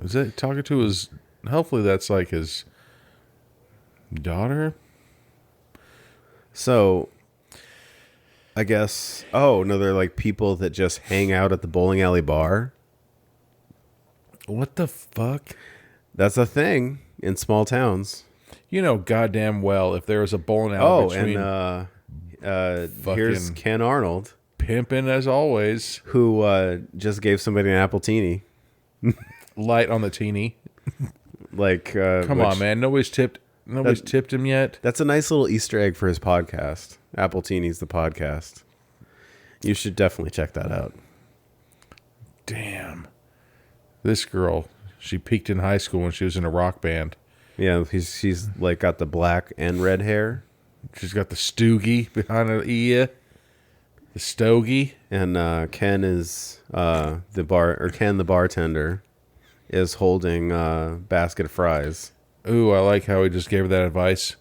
Is that talking to his... Hopefully that's like his daughter? So, I guess... Oh, no, they're like people that just hang out at the bowling alley bar. What the fuck? That's a thing in small towns. You know goddamn well if there was a bowling alley between... Here's Ken Arnold. Pimping as always. Who just gave somebody an apple teeny. Light on the teeny. Come on, man. Nobody's tipped him yet. That's a nice little Easter egg for his podcast. Apple Teeny's the podcast. You should definitely check that out. Damn. This girl, she peaked in high school when she was in a rock band. Yeah, she's like got the black and red hair. She's got the stoogie behind her ear. The stogie. And Ken is Ken the bartender is holding a basket of fries. Ooh, I like how he just gave her that advice.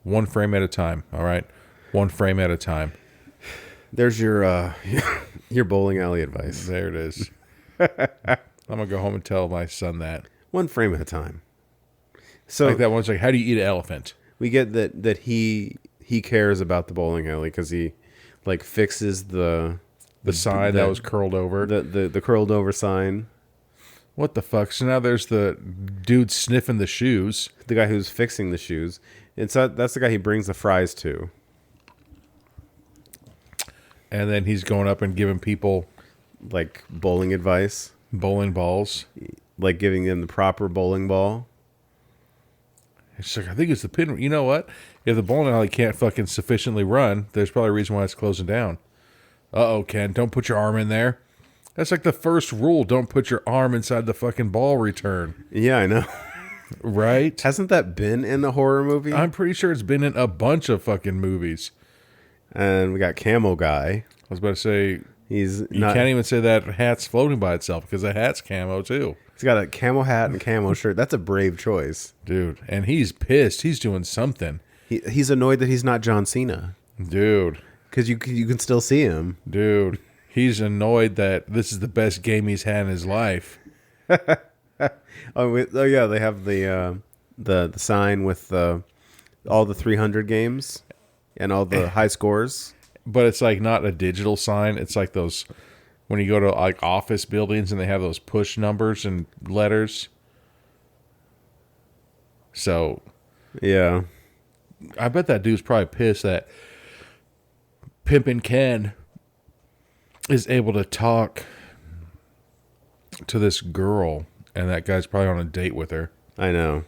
1 frame at a time, all right? 1 frame at a time. There's your your bowling alley advice. There it is. I'm going to go home and tell my son that. 1 frame at a time. So like that one's like, how do you eat an elephant? We get that he cares about the bowling alley because he like fixes the sign that was curled over. The curled over sign. What the fuck? So now there's the dude sniffing the shoes. The guy who's fixing the shoes. That's the guy he brings the fries to. And then he's going up and giving people like bowling advice. Bowling balls. Like giving them the proper bowling ball. It's like, I think it's the pin. You know what? If the bowling alley can't fucking sufficiently run, there's probably a reason why it's closing down. Uh-oh, Ken. Don't put your arm in there. That's like the first rule. Don't put your arm inside the fucking ball return. Yeah, I know. Right? Hasn't that been in the horror movie? I'm pretty sure it's been in a bunch of fucking movies. And we got Camo Guy. I was about to say, you can't even say that hat's floating by itself because the hat's camo too. He's got a camo hat and camo shirt. That's a brave choice. Dude, and he's pissed. He's doing something. He's annoyed that he's not John Cena. Dude. Because you can still see him. Dude. He's annoyed that this is the best game he's had in his life. Oh yeah, they have the sign with all the 300 games and all the high scores. But it's like not a digital sign. It's like those when you go to like office buildings and they have those push numbers and letters. So, yeah, I bet that dude's probably pissed that Pimpin' Ken is able to talk to this girl, and that guy's probably on a date with her. I know.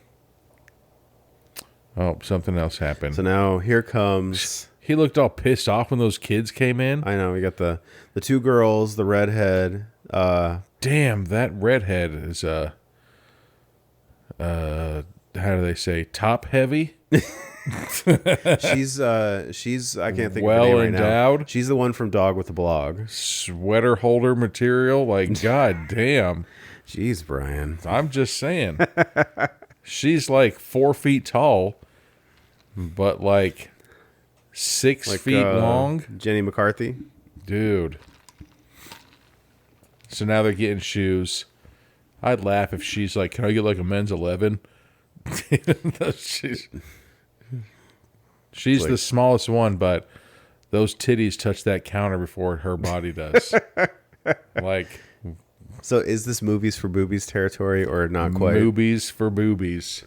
Oh, something else happened. So now here comes... He looked all pissed off when those kids came in. I know. We got the two girls, the redhead. Damn, that redhead is how do they say, top heavy? she's I can't think well of her name right endowed. Now. She's the one from Dog with the Blog. Sweater holder material, like god damn. Jeez, Brian. I'm just saying. She's like 4 feet tall, but like 6 feet long. Jenny McCarthy. Dude. So now they're getting shoes. I'd laugh if she's like, can I get like a men's 11? She's like, the smallest one, but those titties touch that counter before her body does. Like, so is this movies for boobies territory or not quite? Movies for boobies.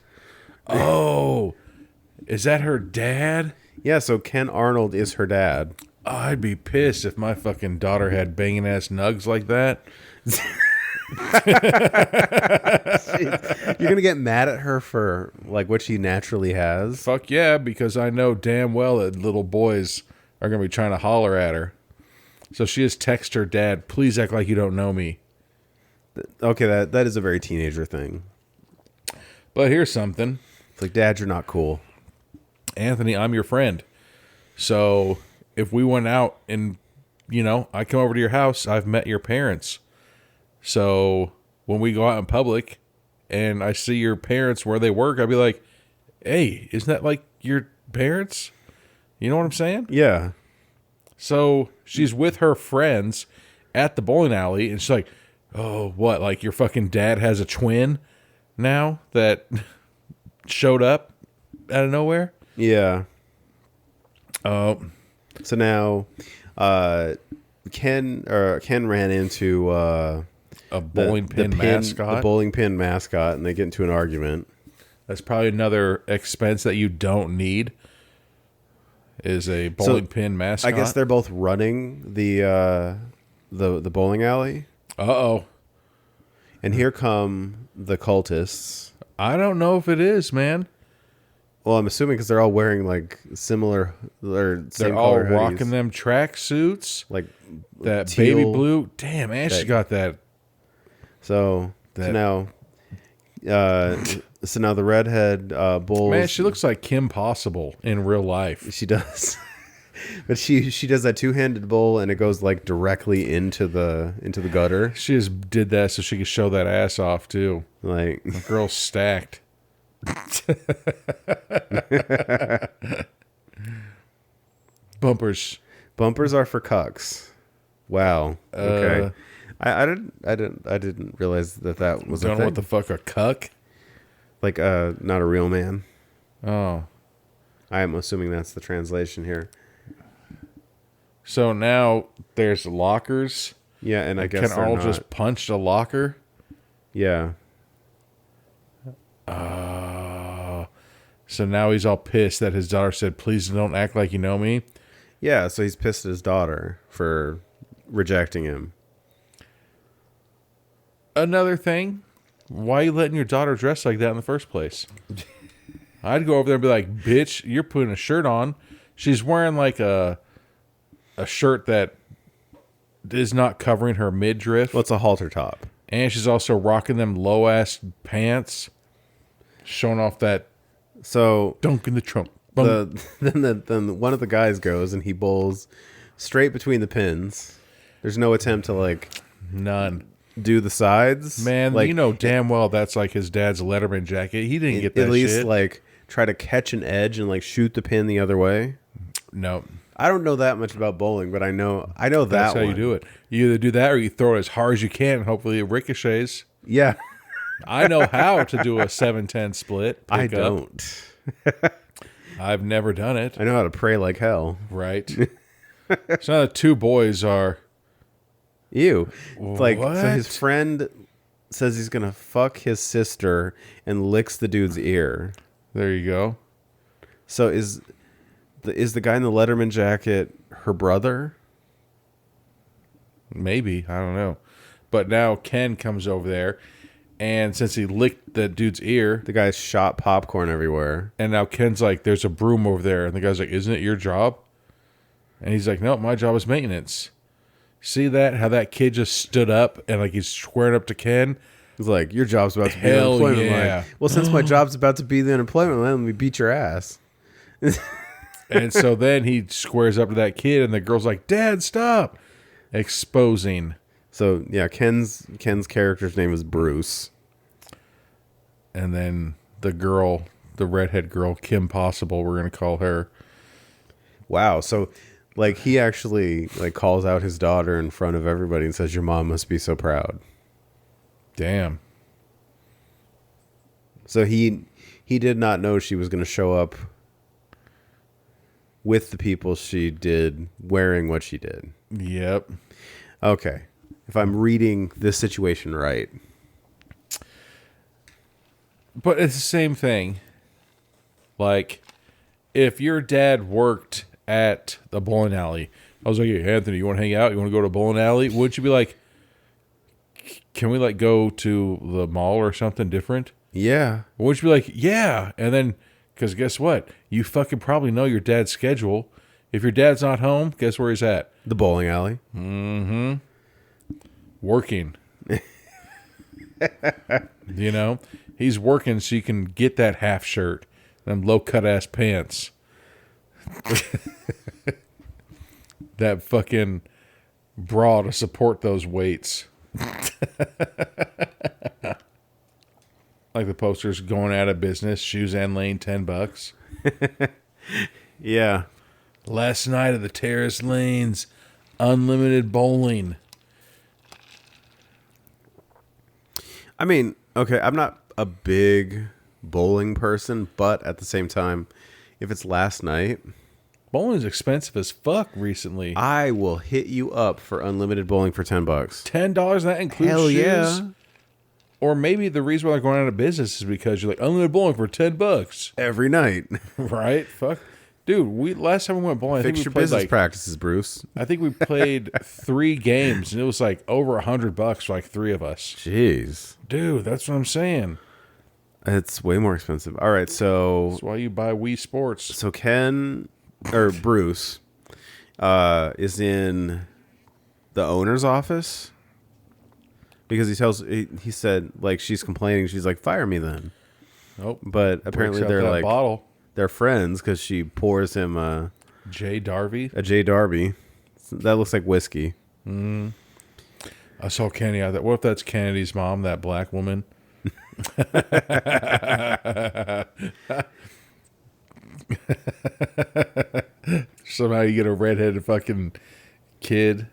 Oh, is that her dad? Yeah, so Ken Arnold is her dad. Oh, I'd be pissed if my fucking daughter had banging ass nugs like that. You're gonna get mad at her for like what she naturally has. Fuck yeah, because I know damn well that little boys are gonna be trying to holler at her. So she has texted her dad, please act like you don't know me. Okay, that is a very teenager thing. But here's something. It's like, Dad, you're not cool. Anthony, I'm your friend. So if we went out and, I come over to your house, I've met your parents. So when we go out in public and I see your parents where they work, I'd be like, hey, isn't that like your parents? You know what I'm saying? Yeah. So she's with her friends at the bowling alley, and she's like, "Oh, what? Like your fucking dad has a twin now that showed up out of nowhere?" Yeah. Oh, So now, Ken ran into a bowling pin mascot. the bowling pin mascot, and they get into an argument. That's probably another expense that you don't need. Is a bowling pin mascot. I guess they're both running the bowling alley. Uh-oh. And here come the cultists. I don't know if it is, man. Well, I'm assuming because they're all wearing like similar or same They're all color hoodies. rocking them track suits. Like that teal. baby blue. Damn, Ashley got that. So now the redhead bull. Man, she looks like Kim Possible in real life. She does. But she does that two-handed bowl, and it goes like directly into the gutter. She just did that so she could show that ass off too. Like the girl's stacked. Bumpers are for cucks. Wow. Okay. I didn't realize that was a don't thing. know what the fuck a cuck. Like not a real man. Oh. I am assuming that's the translation here. So now there's lockers. Yeah, and I guess Can Arnold just punched a locker? Yeah. So now he's all pissed that his daughter said, "Please don't act like you know me." Yeah, so he's pissed at his daughter for rejecting him. Another thing, why are you letting your daughter dress like that in the first place? I'd go over there and be like, "Bitch, you're putting a shirt on." She's wearing like a shirt that is not covering her midriff. Well, it's a halter top. And she's also rocking them low-ass pants, showing off that dunk in the trunk. Then one of the guys goes and he bowls straight between the pins. There's no attempt to like none do the sides. Man, like, you know damn well that's like his dad's Letterman jacket. He didn't get that at least shit. Like try to catch an edge and like shoot the pin the other way. No. I don't know that much about bowling, but I know that's how one. you do it. You either do that or you throw it as hard as you can and hopefully it ricochets. Yeah. I know how to do a 7-10 split. I don't. I've never done it. I know how to pray like hell. Right. So now the two boys are... Ew. Like, what? so his friend says he's going to fuck his sister and licks the dude's ear. There you go. So is the guy in the Letterman jacket her brother? Maybe. I don't know. But now Ken comes over there, and since he licked the dude's ear... The guy's shot popcorn everywhere. And now Ken's like, there's a broom over there. And the guy's like, isn't it your job? And he's like, no, my job is maintenance. See that? How that kid just stood up and like he's squaring up to Ken? He's like, your job's about to be the Hell unemployment yeah. line. Well, since my job's about to be the unemployment line, let me beat your ass. And so then he squares up to that kid, and the girl's like, Dad, stop. Exposing. So, yeah, Ken's character's name is Bruce. And then the girl, the redhead girl, Kim Possible, we're going to call her. Wow. So, like, he actually, like, calls out his daughter in front of everybody and says, your mom must be so proud. Damn. So he did not know she was going to show up with the people she did wearing what she did. Yep. Okay. If I'm reading this situation right. But it's the same thing. Like, if your dad worked at the bowling alley, I was like, hey, Anthony, you want to hang out? You want to go to a bowling alley? Wouldn't you be like, can we like go to the mall or something different? Yeah. Wouldn't you be like, yeah? And then, because guess what? You fucking probably know your dad's schedule. If your dad's not home, guess where he's at? The bowling alley. Mm-hmm. Working. You know? He's working so you can get that half shirt, them low-cut ass pants. That fucking bra to support those weights. Like the posters going out of business, shoes and lane, $10. Yeah. Last night at the Terrace Lanes, unlimited bowling. I mean, okay, I'm not a big bowling person, but at the same time, if it's last night, Bowling's expensive as fuck recently. I will hit you up for unlimited bowling for $10. $10, that includes Hell shoes. yeah. Or maybe the reason why they're going out of business is because you're like, unlimited bowling for $10. Every night. Right? Fuck. Dude, last time we went bowling, I think Fix we your played business like practices, Bruce. I think we played 3 games, and it was like over $100 for like 3 of us. Jeez. Dude, that's what I'm saying. It's way more expensive. All right, so That's why you buy Wii Sports. so Bruce is in the owner's office because he said like she's complaining. She's like, fire me then. Nope. But apparently Breaks out they're that like bottle. they're friends because she pours him a Jay Darby. J Darby. That looks like whiskey. I saw Kenny out there. What if that's Kennedy's mom, that black woman? Somehow you get a redheaded fucking kid.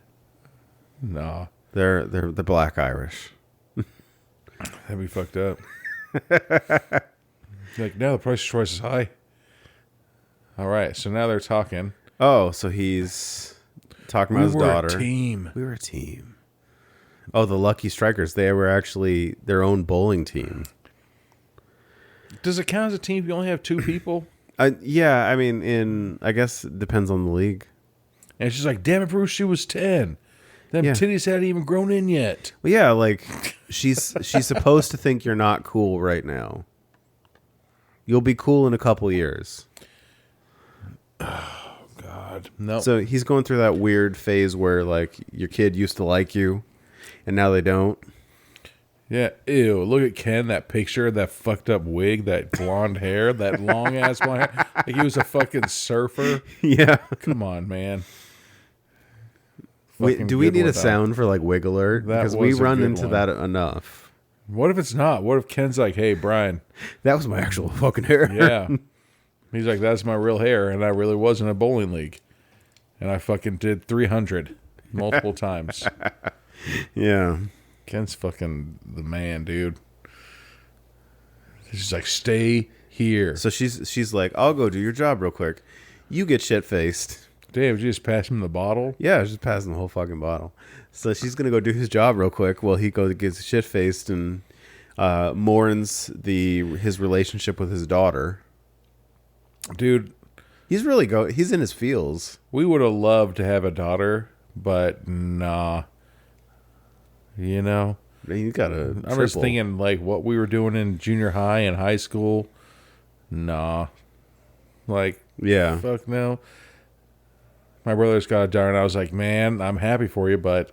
Nah, They're black Irish. that'd be fucked up. Like, now the price of choice is high. All right, so now they're talking. Oh, so he's talking about his daughter. A team. We were a team. Oh, the Lucky Strikers. They were actually their own bowling team. Does it count as a team if you only have 2 people? Yeah, I mean, I guess it depends on the league. And she's like, damn it, Bruce, she was 10. Them Yeah. titties hadn't even grown in yet. Well, yeah, like she's supposed to think you're not cool right now. You'll be cool in a couple years. God, no. So he's going through that weird phase where like your kid used to like you, and now they don't. Yeah, ew. Look at Ken, that picture, that fucked up wig, that blonde hair, that long ass blonde hair. Like he was a fucking surfer. Yeah. Come on, man. Wait, Fucking do we good need a with that. sound for like wig alert? That Because we was a run good into one. that enough. What if it's not? What if Ken's like, hey, Brian, That was my actual fucking hair. yeah. He's like, that's my real hair, and I really was in a bowling league. And I fucking did 300 multiple times. Yeah. Ken's fucking the man, dude. She's like, stay here. So she's like, I'll go do your job real quick. You get shit faced. Dave, you just pass him the bottle? Yeah, just passing the whole fucking bottle. So she's gonna go do his job real quick while he gets shit faced and mourns his relationship with his daughter. Dude, He's in his feels. we would have loved to have a daughter, but nah. You know? I mean, you got a I'm just thinking like what we were doing in junior high and high school. Nah. Like, Yeah. fuck no. My brother's got a daughter, and I was like, man, I'm happy for you, but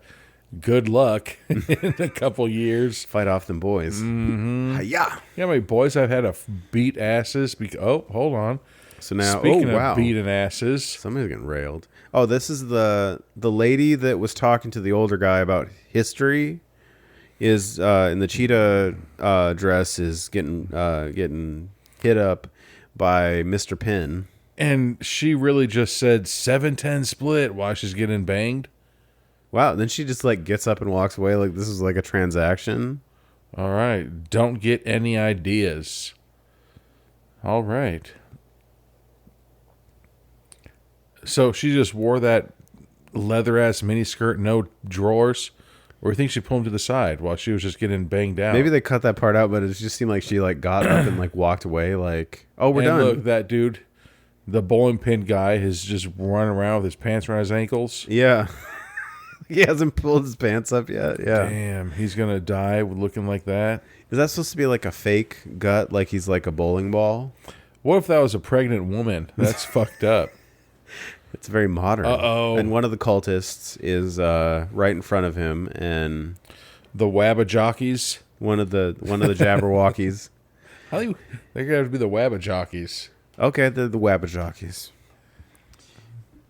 good luck in a couple years. Fight off them boys. Mm-hmm. Hi-ya. You know how many boys I've had to beat asses? Oh, hold on. So now, Speaking oh wow, of beating asses, somebody's getting railed. Oh, this is the lady that was talking to the older guy about history. Is in the cheetah dress is getting hit up by Mr. Penn. and she really just said 7-10 split while she's getting banged. Wow, then she just like gets up and walks away like this is like a transaction. All right, don't get any ideas. All right. So she just wore that leather ass miniskirt, no drawers, or you think she pulled him to the side while she was just getting banged out? Maybe they cut that part out, but it just seemed like she like got up and like walked away like, oh, we're and done. Look, that dude, the bowling pin guy, is just running around with his pants around his ankles. Yeah. He hasn't pulled his pants up yet. Yeah. Damn, he's gonna die looking like that. Is that supposed to be like a fake gut, like he's like a bowling ball? What if that was a pregnant woman? That's fucked up. It's very modern. Uh-oh. And one of the cultists is right in front of him, and The Wabba jockeys. one of the Jabberwockies. How do you? They're gonna have to be the Wabba jockeys. Okay, the Wabbajockeys.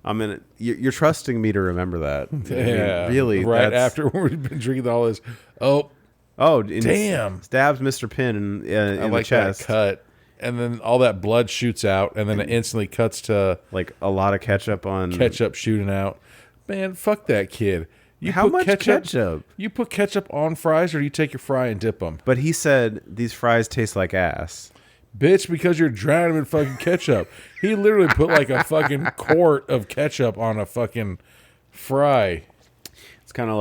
I'm in it. You're trusting me to remember that. I mean, Yeah, really. Right that's- after we've been drinking all this. Oh, Oh, and damn! Stabs Mr. Pin I in the like chest. that cut, and then all that blood shoots out, and then it instantly cuts to Like a lot of ketchup on. ketchup shooting out. Man, fuck that kid. How much ketchup? You put ketchup on fries, or do you take your fry and dip them? But he said these fries taste like ass. Bitch, because you're drowning in fucking ketchup. He literally put like a fucking quart of ketchup on a fucking fry. It's kind of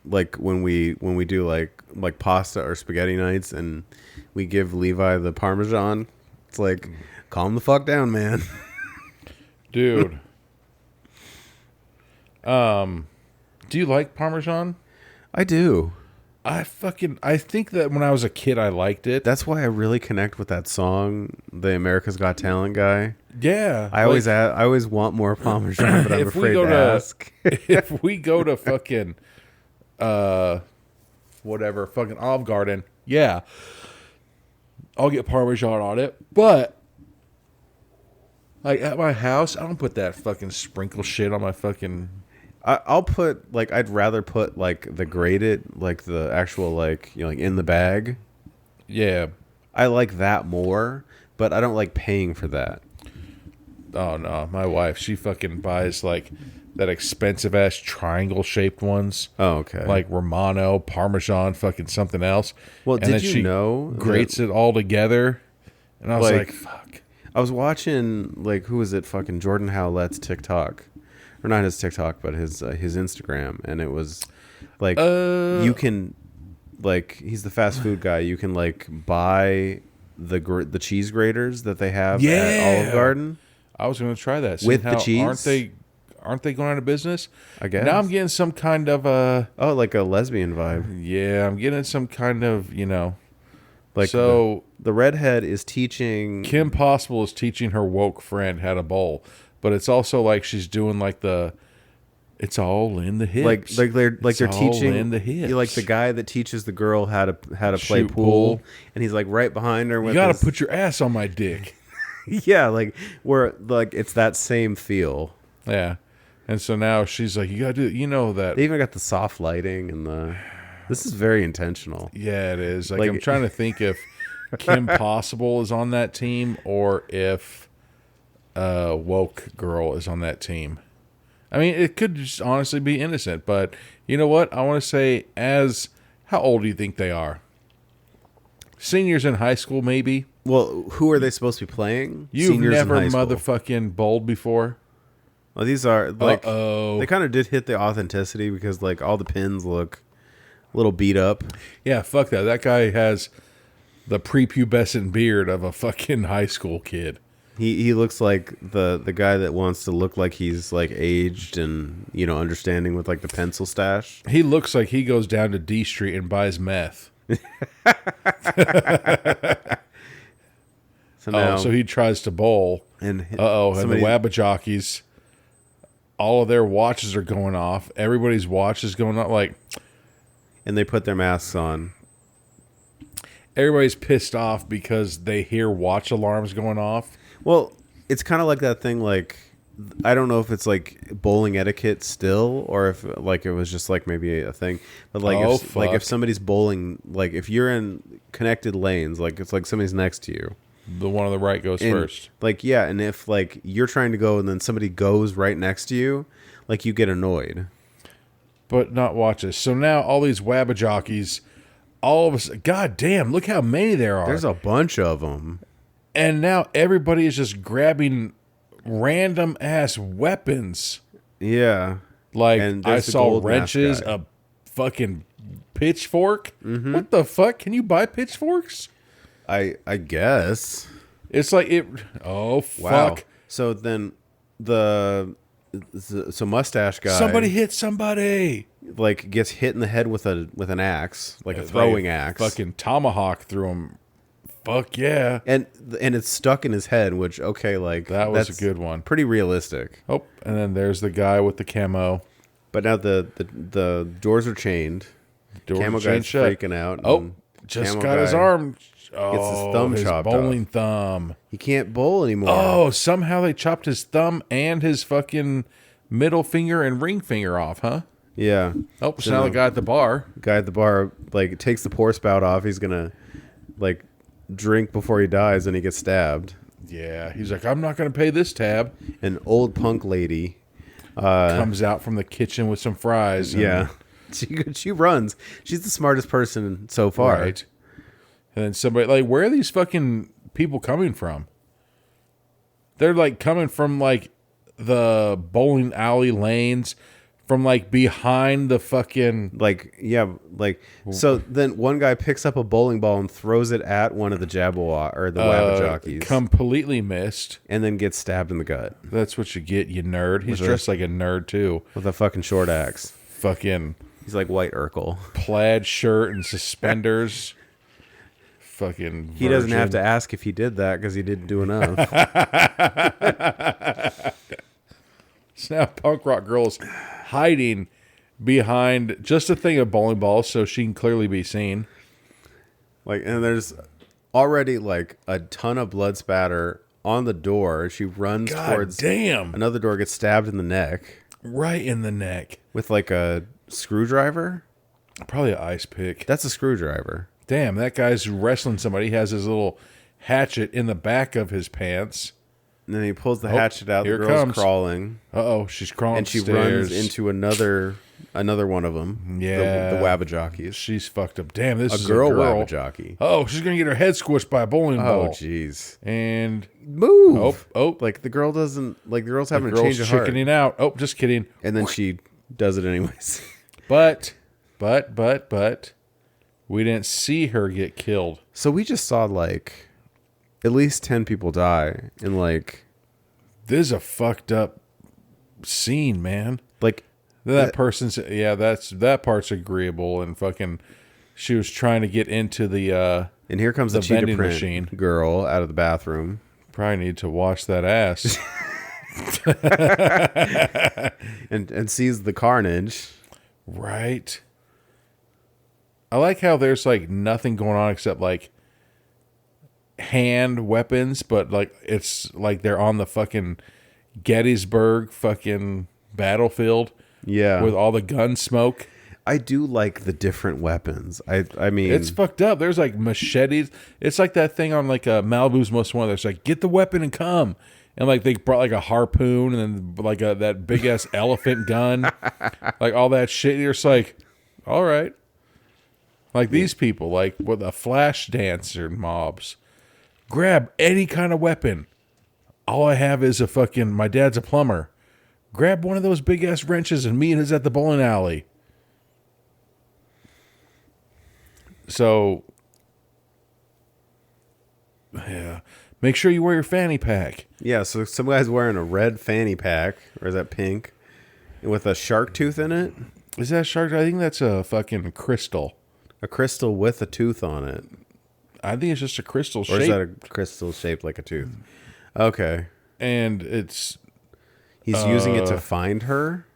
like when we do like pasta or spaghetti nights, and we give Levi the Parmesan. It's like, calm the fuck down, man. Dude. Do you like Parmesan? I do. I think that when I was a kid, I liked it. That's why I really connect with that song, the America's Got Talent guy. Yeah. I always want more Parmesan, but I'm afraid to ask. If we go to fucking, whatever, fucking Olive Garden, yeah, I'll get Parmesan on it. But, like, at my house, I don't put that fucking sprinkle shit on my fucking... I'll put, like, I'd rather put, like, the grated, like, the actual, like, you know, like, in the bag. Yeah. I like that more, but I don't like paying for that. Oh, no. My wife, she fucking buys, like, that expensive-ass triangle-shaped ones. Oh, okay. Like Romano, Parmesan, fucking something else. Well, and did then you she know grates it all together. And I was like, fuck. I was watching, like, who was it? Fucking Jordan Howlett's TikTok. Or not his TikTok, but his Instagram. And it was, like, you can, like, he's the fast food guy. You can, like, buy the cheese graters that they have at Olive Garden. I was going to try that. With the cheese? Aren't they going out of business? I guess. Now I'm getting some kind of like a lesbian vibe. Yeah, I'm getting some kind of, you know. Like, so the redhead is teaching... Kim Possible is teaching her woke friend how to bowl. But it's also like she's doing like it's all in the hips. They're teaching in the hips. Like the guy that teaches the girl how to play Shoot pool, and he's like right behind her. You got to put your ass on my dick. Yeah, like where like it's that same feel. Yeah, and so now she's like, you got to do. You know that they even got the soft lighting and the. This is very intentional. Yeah, it is. Like I'm trying to think if Kim Possible is on that team or if woke girl is on that team. I mean, it could just honestly be innocent, but you know what? I want to say, how old do you think they are? Seniors in high school, maybe? Well, who are they supposed to be playing? You've Seniors never in high school. motherfucking bowled before? Well, these are, like, Uh-oh. They kind of did hit the authenticity because, like, all the pins look a little beat up. Yeah, fuck that. That guy has the prepubescent beard of a fucking high school kid. He looks like the guy that wants to look like he's like aged and, you know, understanding with like the pencil stash. He looks like he goes down to D Street and buys meth. So he tries to bowl. And and the Wabba jockeys, all of their watches are going off. Everybody's watch is going off. Like, and they put their masks on. Everybody's pissed off because they hear watch alarms going off. Well, it's kind of like that thing, like, I don't know if it's like bowling etiquette still, or if like it was just like maybe a thing. But like, if somebody's bowling, like if you're in connected lanes, like it's like somebody's next to you. The one on the right goes first. Like, yeah, and if like you're trying to go and then somebody goes right next to you, like you get annoyed. But not watches. So now all these Wabba jockeys, all of us, god damn, look how many there are. There's a bunch of them. And now everybody is just grabbing random ass weapons. Yeah. Like, I saw wrenches, a fucking pitchfork. Mm-hmm. What the fuck? Can you buy pitchforks? I guess. It's like it. Oh, fuck. Wow. So then so mustache guy. Somebody hit somebody. Like gets hit in the head with an axe, like a throwing axe. Fucking tomahawk through him. Fuck yeah. And it's stuck in his head, which, okay, like... That's a good one. Pretty realistic. Oh, and then there's the guy with the camo. But now the doors are chained. Camo guy's freaking out. Oh, just got his arm... Gets his thumb chopped off. His bowling thumb. He can't bowl anymore. Oh, somehow they chopped his thumb and his fucking middle finger and ring finger off, huh? Yeah. Oh, so now the guy at the bar... Guy at the bar, like, takes the pour spout off. He's gonna, like... drink before he dies and he gets stabbed. Yeah, he's like, I'm not going to pay this tab. An old punk lady Comes out from the kitchen with some fries. And, Yeah. She runs. She's the smartest person so far. Right. And then somebody, like, where are these fucking people coming from? They're, like, coming from, like, the bowling alley lanes, from, like, behind the fucking... Like, yeah, like, so then one guy picks up a bowling ball and throws it at one of the Jabberwock, or the Wabba completely missed. and then gets stabbed in the gut That's what you get, you nerd. He's dressed like a nerd, too. with a fucking short axe. Fucking He's like White Urkel. plaid shirt and suspenders. Fucking He doesn't have to virgin. ask if he did that because he didn't do enough. So now punk rock girl is hiding behind just a thing of bowling balls so she can clearly be seen. Like, and there's already like a ton of blood spatter on the door. She runs God towards damn. another door, gets stabbed in the neck Right in the neck. with like a screwdriver. Probably an ice pick. That's a screwdriver. Damn, that guy's wrestling somebody. He has his little hatchet in the back of his pants. And then he pulls the hatchet out. The here it girl's comes. crawling, Uh-oh, she's crawling and she upstairs. runs into another one of them. Yeah. the Wabba jockeys. She's fucked up. Damn, this is Girl a girl. Wabba jockey. Oh, she's going to get her head squished by a bowling Oh, ball. jeez. And Move. Oh. Like the girl doesn't. Like the girl's having a girl's change of heart, chickening out. Oh, just kidding. and then she does it anyways. But, we didn't see her get killed. So we just saw like at least 10 people die, and like This is a fucked up scene, man. like That person's, that part's agreeable, and fucking, she was trying to get into the, and here comes the cheetah vending print machine. girl out of the bathroom. Probably need to wash that ass. and sees the carnage. Right. I like how there's like nothing going on except like hand weapons, but like it's like they're on the fucking Gettysburg fucking battlefield Yeah, with all the gun smoke. I do like the different weapons. I mean, It's fucked up. There's like machetes. It's like that thing on like Malibu's Most Wanted. There's like, get the weapon and come. And like they brought like a harpoon and then like that big ass elephant gun, like all that shit. You're just like, all right. Like these people, like with a flash dancer mobs, grab any kind of weapon. All I have is a fucking, my dad's a plumber. Grab one of those big ass wrenches and meet us at the bowling alley. So, yeah. Make sure you wear your fanny pack. yeah. So some guy's wearing a red fanny pack, or is that pink, with a shark tooth in it? Is that shark? I think that's a fucking crystal. A crystal with a tooth on it, I think it's just a crystal or is shape. that a crystal shaped like a tooth? Okay, And it's he's using it to find her.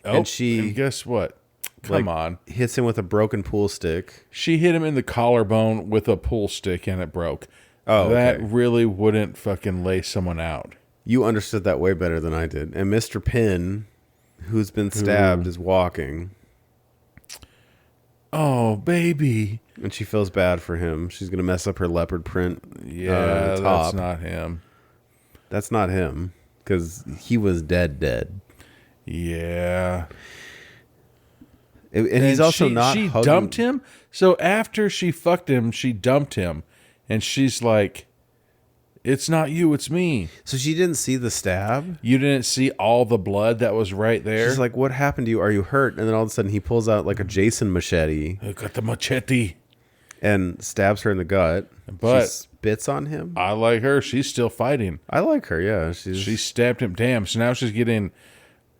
and she- and guess what? Come like, on. Hits him with a broken pool stick. She hit him in the collarbone with a pool stick and it broke. Oh, that okay. really wouldn't fucking lay someone out. You understood that way better than I did. And Mr. Pin, who's been stabbed, is walking, Oh, baby. and she feels bad for him. She's gonna mess up her leopard print. Yeah, top. that's not him. That's not him, because he was dead. Yeah. And he's also she, not. She hugging. dumped him. So after she fucked him, she dumped him, and she's like, "It's not you, it's me." So she didn't see the stab. You didn't see all the blood that was right there. She's like, "What happened to you? Are you hurt?" And then all of a sudden, he pulls out like a Jason machete I got the machete. and stabs her in the gut. But- she spits on him. I like her. She's still fighting. I like her. Yeah, She stabbed him. Damn. So now she's getting,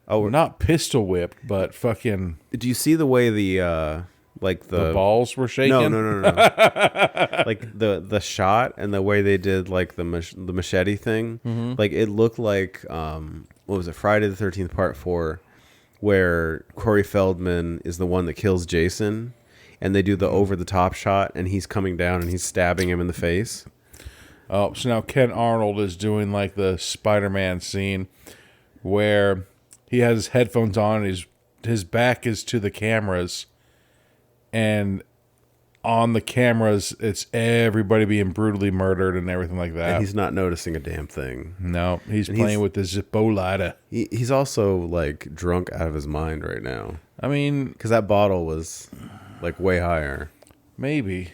Oh, not pistol whipped, but fucking do you see the way the like the balls were shaking? No. Like the shot and the way they did like the machete thing, like it looked like what was it, Friday the 13th Part 4, where Corey Feldman is the one that kills Jason, and they do the over the top shot, and he's coming down and he's stabbing him in the face. Oh, so now Ken Arnold is doing like the Spider-Man scene where he has his headphones on, his back is to the cameras, and on the cameras, it's everybody being brutally murdered and everything like that. And he's not noticing a damn thing. No, he's playing with the Zippo lighter. He's also like drunk out of his mind right now. I mean, because that bottle was like way higher. Maybe.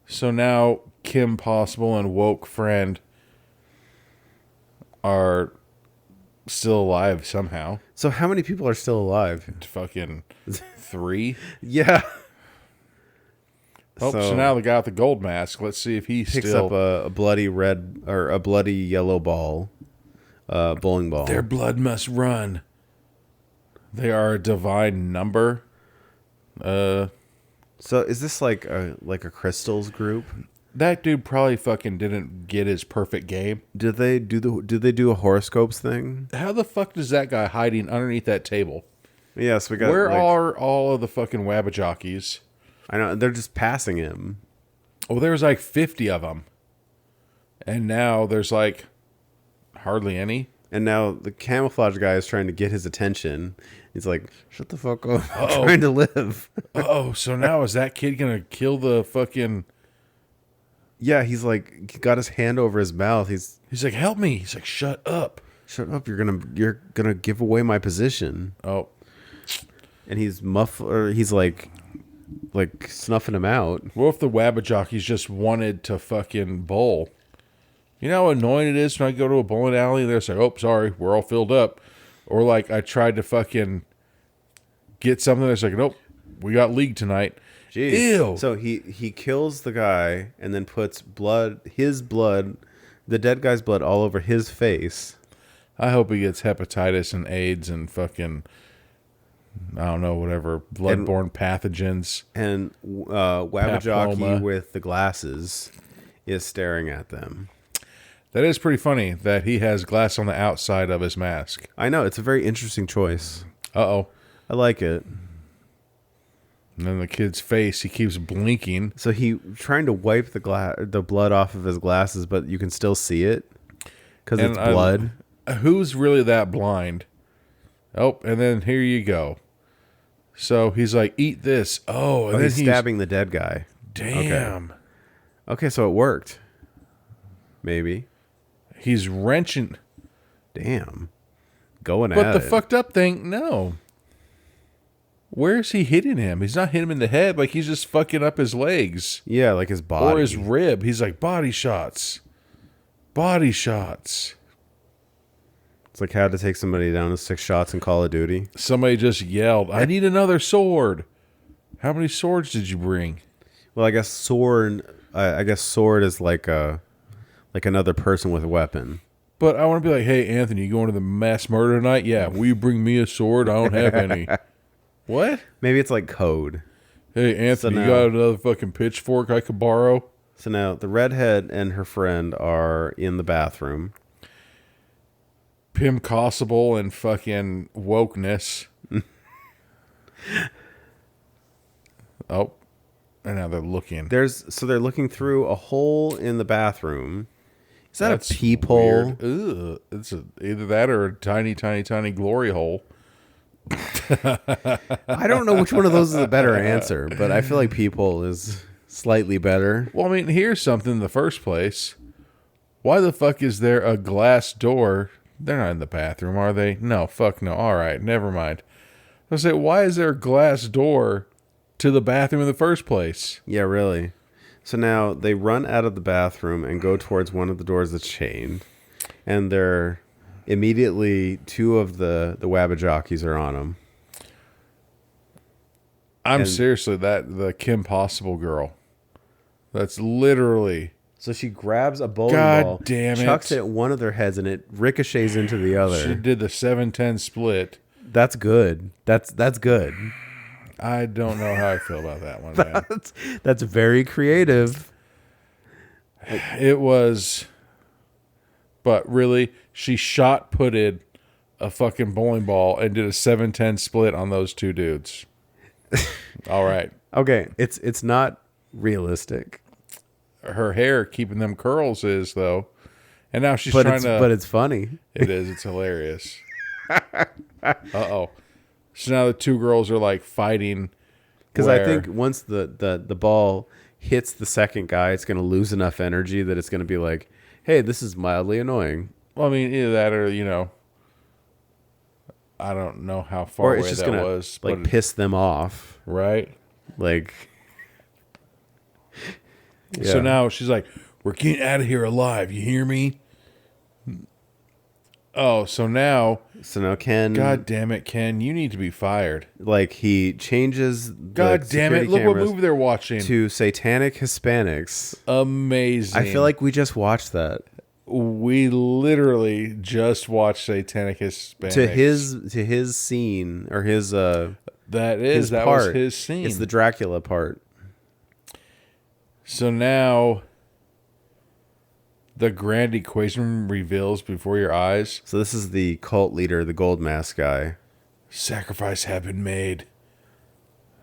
So now Kim Possible and Woke Friend are still alive somehow. So how many people are still alive? Fucking 3. Yeah. Oh, so now the guy with the gold mask. Let's see if he picks still up a bloody red or a bloody yellow ball, bowling ball. Their blood must run. They are a divine number. So is this like a crystals group? That dude probably fucking didn't get his perfect game. Did they do a horoscopes thing? How the fuck does that guy hiding underneath that table? Yes, we got. Where are all of the fucking Wabajockeys? I know they're just passing him. Oh, there was like 50 of them, and now there's like hardly any. And now the camouflage guy is trying to get his attention. He's like, "Shut the fuck up! I'm trying to live." Oh, so now is that kid gonna kill the fucking? Yeah, he's like, he got his hand over his mouth. He's like, "Help me!" He's like, "Shut up! Shut up! You're gonna give away my position." Oh, and he's he's like snuffing him out. What if the Wabajockeys just wanted to fucking bowl? You know how annoying it is when I go to a bowling alley and they're like, "Oh, sorry, we're all filled up," or like I tried to fucking get something that's like, "Nope, we got league tonight." Jeez. Ew. So he kills the guy and then puts his blood, the dead guy's blood, all over his face. I hope he gets hepatitis and AIDS and fucking, I don't know, whatever, bloodborne pathogens. And Wabajockey with the glasses is staring at them. That is pretty funny that he has glass on the outside of his mask. I know. It's a very interesting choice. Uh-oh. I like it. And then the kid's face, he keeps blinking. So he trying to wipe the blood off of his glasses, but you can still see it because it's blood. Who's really that blind? Oh, and then here you go. So he's like, "Eat this." Oh, and then he's stabbing the dead guy. Damn. Okay, so it worked. Maybe. He's wrenching. Damn. Going at it. But the it. fucked up thing, no. Where's he hitting him? He's not hitting him in the head. Like, he's just fucking up his legs. Yeah, like his body. Or his rib. He's like, body shots. Body shots. It's like how to take somebody down with 6 shots in Call of Duty. Somebody just yelled, "I need another sword." How many swords did you bring? Well, I guess sword is like another person with a weapon. But I want to be like, "Hey, Anthony, you going to the mass murder tonight?" "Yeah." "Will you bring me a sword? I don't have any." What? Maybe it's like code. "Hey, Anthony, you got another fucking pitchfork I could borrow?" So now the redhead and her friend are in the bathroom. Pim Possible and fucking wokeness. Oh, and now they're looking. They're looking through a hole in the bathroom. Is that a peephole? Ugh. It's either that or a tiny, tiny, tiny glory hole. I don't know which one of those is a better answer, but I feel like peephole is slightly better. Well, I mean, here's something in the first place. Why the fuck is there a glass door? They're not in the bathroom, are they? No, fuck no. All right, never mind. I say, why is there a glass door to the bathroom in the first place? Yeah, really. So now they run out of the bathroom and go towards one of the doors that's chained. And they're immediately 2 of the Wabajockeys are on them. Seriously, the Kim Possible girl. That's literally... So she grabs a bowling ball, damn it. chucks it at one of their heads, and it ricochets into the other. She did the 7-10 split. That's good. That's good. I don't know how I feel about that one, man. That's very creative. It was... But really, she shot-putted a fucking bowling ball and did a 7-10 split on those 2 dudes. All right. Okay, it's not realistic. Her hair keeping them curls is, though. And now she's but trying to... But it's funny. It is. It's hilarious. Uh-oh. So now the 2 girls are, like, fighting Because I think once the ball hits the second guy, it's going to lose enough energy that it's going to be like, hey, this is mildly annoying. Well, I mean, either that or, I don't know how far away that was. Like, piss them off. Right? Like, yeah. So now she's like, we're getting out of here alive. You hear me? Oh, so now Ken. God damn it, Ken. You need to be fired. Like, he changes. God damn it. Look what movie they're watching. To Satanic Hispanics. Amazing. I feel like we just watched that. We literally just watched Satanic Hispanics. To his scene, or his that was his scene. It's the Dracula part. So now the grand equation reveals before your eyes. So this is the cult leader, the gold mask guy. Sacrifice had been made.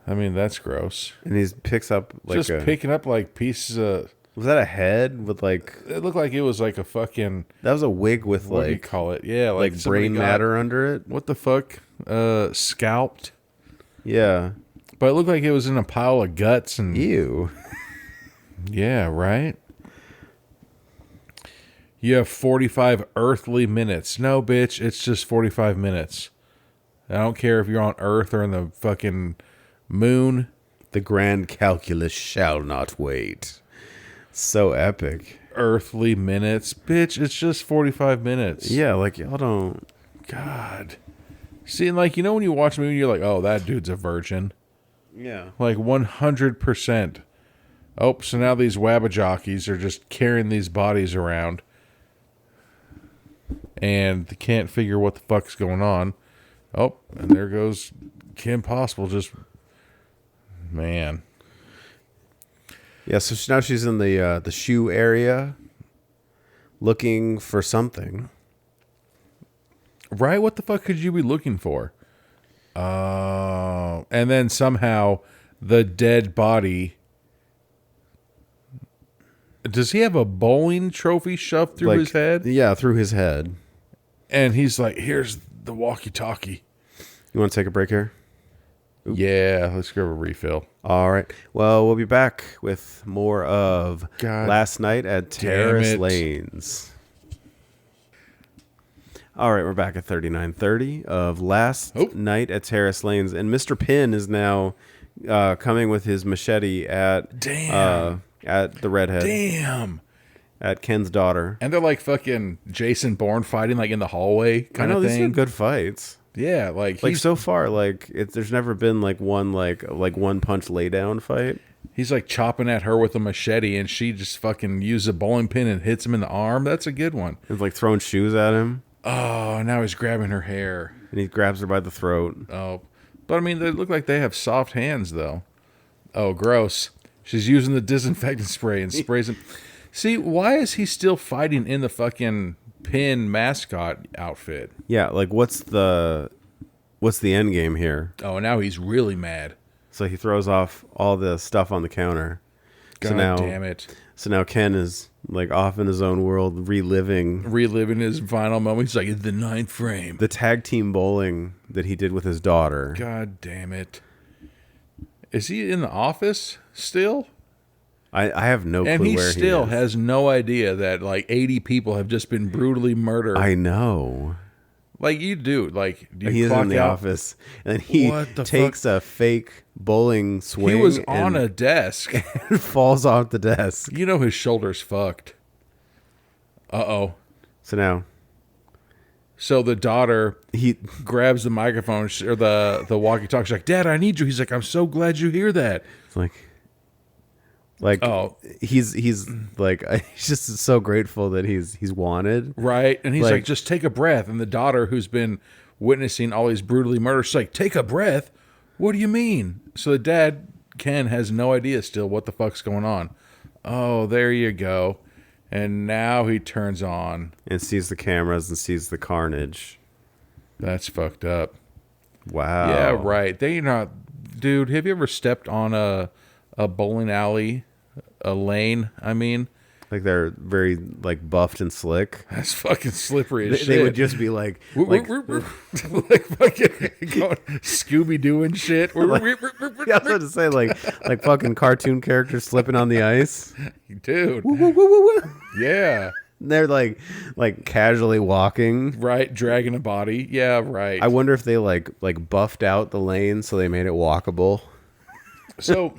I mean, that's gross. And he picks up picking up like pieces of. Was that a head with like? It looked like it was like a fucking. That was a wig with what do you call it? Yeah, like brain matter under it. What the fuck? Scalped. Yeah, but it looked like it was in a pile of guts and. Ew. Yeah, right. You have 45 earthly minutes. No, bitch, it's just 45 minutes. I don't care if you're on Earth or in the fucking moon. The grand calculus shall not wait. So epic. Earthly minutes. Bitch, it's just 45 minutes. Yeah, like, y'all don't... God. See, like, when you watch a movie, you're like, oh, that dude's a virgin. Yeah. Like, 100%. Oh, so now these wabba jockeys are just carrying these bodies around. And they can't figure what the fuck's going on. Oh, and there goes Kim Possible. Just, man. Yeah, so now she's in the shoe area looking for something. Right? What the fuck could you be looking for? And then somehow the dead body... Does he have a bowling trophy shoved through his head? Yeah, through his head. And he's like, here's the walkie-talkie. You want to take a break here? Oop. Yeah, let's grab a refill. All right. Well, we'll be back with more of Last Night at Terrace Lanes. All right, we're back at 3930 of Last Night at Terrace Lanes. And Mr. Pin is now coming with his machete at the redhead. Damn. At Ken's daughter. And they're like fucking Jason Bourne fighting like in the hallway kind of thing. These are good fights. Yeah, like so far, like there's never been like one one punch lay down fight. He's like chopping at her with a machete, and she just fucking uses a bowling pin and hits him in the arm. That's a good one. It's like throwing shoes at him. Oh, now he's grabbing her hair, and he grabs her by the throat. Oh, but I mean, they look like they have soft hands though. Oh, gross. She's using the disinfectant spray and sprays him. See, why is he still fighting in the fucking Pin mascot outfit? Yeah, like what's the end game here? Oh, now he's really mad. So he throws off all the stuff on the counter. God damn it. So now Ken is like off in his own world, reliving his final moment. He's like, the ninth frame. The tag team bowling that he did with his daughter. God damn it. Is he in the office still? I have no clue where he is. And he still has no idea that like 80 people have just been brutally murdered. I know. Like you do. Like do you he's in the office and he takes a fake bowling swing. He was on a desk and falls off the desk. You know his shoulder's fucked. Uh-oh. So the daughter grabs the microphone or the walkie-talkie. She's like, Dad, I need you. He's like, I'm so glad you hear that. It's he's like he's just so grateful that he's wanted, right? And he's like, just take a breath. And the daughter, who's been witnessing all these brutally murders, she's like, take a breath. What do you mean? So the dad, Ken, has no idea still what the fuck's going on. Oh, there you go. And now he turns on and sees the cameras and sees the carnage. That's fucked up. Wow. Yeah, right. Dude, have you ever stepped on a bowling alley, a lane, I mean? Like they're very like buffed and slick. That's fucking slippery as shit. They would just be like like fucking going Scooby Dooing shit. Yeah, I was about to say like fucking cartoon characters slipping on the ice. Dude. Yeah. They're like casually walking. Right, dragging a body. Yeah, right. I wonder if they like buffed out the lane so they made it walkable. So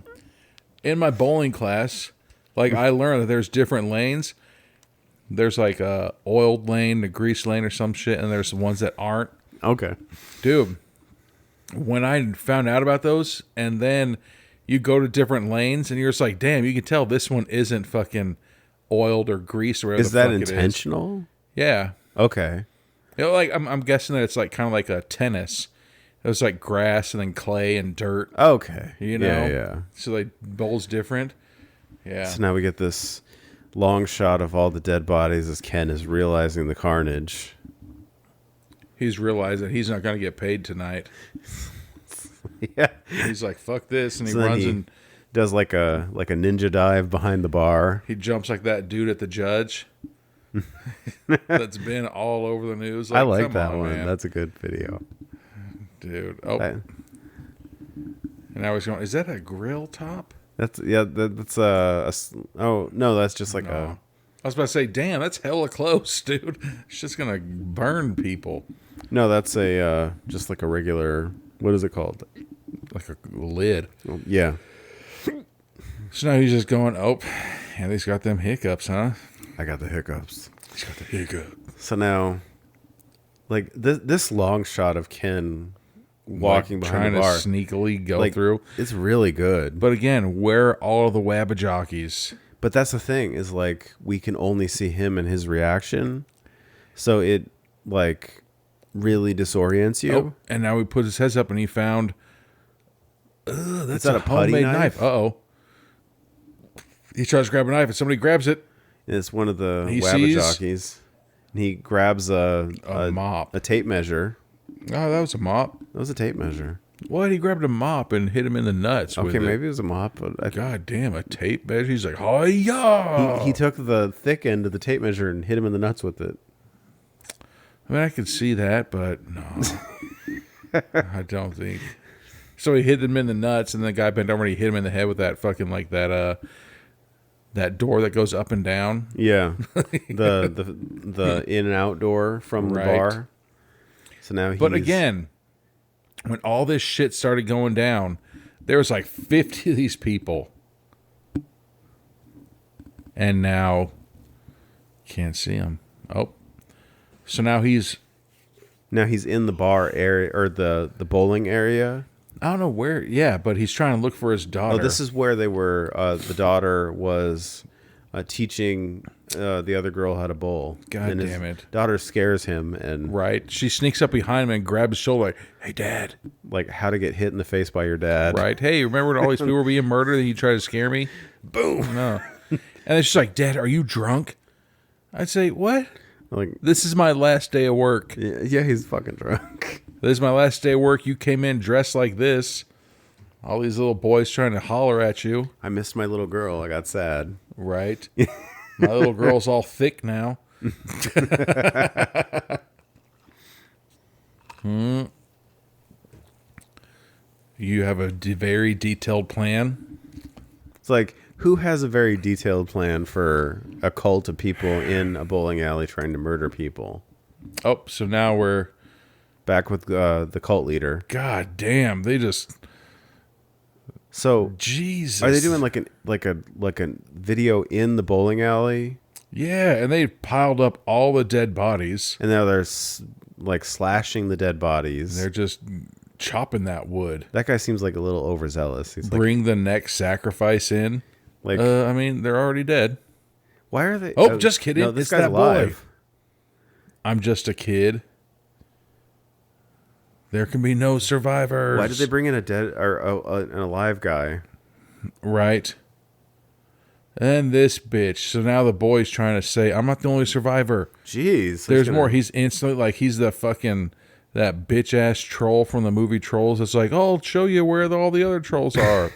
in my bowling class, like I learned that there's different lanes. There's like a oiled lane, a grease lane or some shit, and there's the ones that aren't. Okay. Dude, when I found out about those, and then you go to different lanes, and you're just like, damn, you can tell this one isn't fucking oiled or greased or whatever. Is that intentional? Yeah. Okay. You know, like I'm guessing that it's like kind of like a tennis. It was like grass and then clay and dirt. Okay. You know? Yeah. So like bowl's different. Yeah. So now we get this long shot of all the dead bodies as Ken is realizing the carnage. He's realized that he's not going to get paid tonight. Yeah. He's like, fuck this. And So he then runs he and does like a ninja dive behind the bar. he jumps like that dude at the Judge. That's been all over the news. I like come that on, one. man. That's a good video. Dude. Oh. And I was going, is that a grill top? That's oh no, that's just like No. I was about to say, damn, that's hella close, dude. It's just going to burn people. no, that's a just like a regular, what is it called? Like a lid. Oh, yeah. So now he's just going, oh, and he's got them hiccups, huh? I got the hiccups. He's got the hiccup. So now, like this long shot of Ken walking like behind the bar, trying to sneakily go like, through. it's really good. But again, where are all the wabba jockeys? But that's the thing is like we can only see him and his reaction, so it like really disorients you. Oh, and now he put his heads up and he found, that's that a a putty homemade knife? knife. Uh-oh. He tries to grab a knife and somebody grabs it. It's one of the He wabba sees jockeys. And he grabs a mop. a tape measure. Oh, that was a mop. That was a tape measure. What? He grabbed a mop and hit him in the nuts with Okay, it. maybe it was a mop, but God damn, a tape measure? He's like, oh, yeah. he took the thick end of the tape measure and hit him in the nuts with it. I mean, I could see that, but no. I don't think. So he hit him in the nuts, and the guy bent over and he hit him in the head with that fucking, like, that door that goes up and down. Yeah, the in and out door from the Right. bar. So now he's... But again, when all this shit started going down, there was like 50 of these people. And now, can't see him. Oh. So now he's in the bar area or the bowling area. I don't know where. Yeah, but he's trying to look for his daughter. Oh, this is where they were. The daughter was teaching the other girl how to bowl. God and damn his it. daughter scares him and Right. She sneaks up behind him and grabs his shoulder like, hey, Dad. like how to get hit in the face by your dad. Right. Hey, remember when all these people were being murdered and you tried to scare me? Boom. No. And then she's like, Dad, are you drunk? I'd say, what? Like, This is my last day of work. yeah, he's fucking drunk. This is my last day of work. You came in dressed like this. All these little boys trying to holler at you. I missed my little girl. I got sad. Right. My little girl's all thick now. You have a very detailed plan. It's like, who has a very detailed plan for a cult of people in a bowling alley trying to murder people? Oh, so now we're... Back with the cult leader. God damn, they just... So, Jesus. are they doing like a video in the bowling alley? Yeah, and they piled up all the dead bodies. And now they're like slashing the dead bodies. They're just chopping that wood. That guy seems like a little overzealous. He's like, Bring the next sacrifice in. like, I mean, they're already dead. why are they? Oh, just kidding. No, this It's guy's that alive. boy. I'm just a kid. There can be no survivors. Why did they bring in a dead or an alive guy? Right. And this bitch. So now the boy's trying to say, I'm not the only survivor. Jeez, There's more. He's instantly like, he's the fucking, that bitch ass troll from the movie Trolls. It's like, oh, I'll show you where all the other trolls are.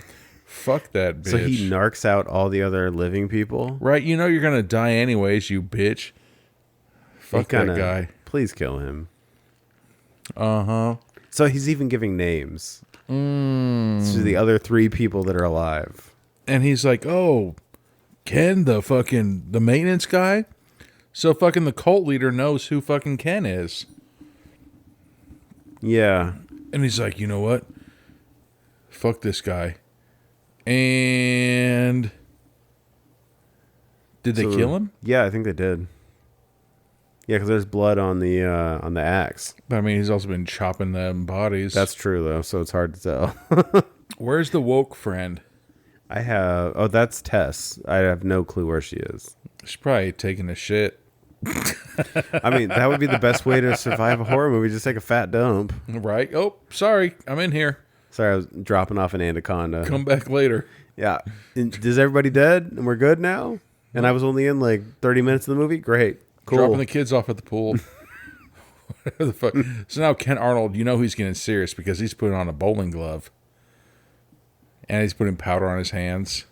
Fuck that bitch. So he narcs out all the other living people. Right? You know you're gonna die anyways, you bitch. Fuck that guy. Please kill him. Uh-huh. So he's even giving names to the other 3 people that are alive. And he's like, oh, Ken, the maintenance guy? So fucking the cult leader knows who fucking Ken is. Yeah. And he's like, you know what? Fuck this guy. And did they kill him? Yeah, I think they did. Yeah, because there's blood on the axe. But I mean, he's also been chopping them bodies. That's true, though, so it's hard to tell. Where's the woke friend? That's Tess. I have no clue where she is. She's probably taking a shit. I mean, that would be the best way to survive a horror movie. Just take a fat dump. Right? Oh, sorry. I'm in here. Sorry, I was dropping off an anaconda. Come back later. Yeah. Is everybody dead? And we're good now? And I was only in like 30 minutes of the movie? Great. Cool. Dropping the kids off at the pool. Whatever the fuck. So now Ken Arnold, you know he's getting serious because he's putting on a bowling glove. And he's putting powder on his hands.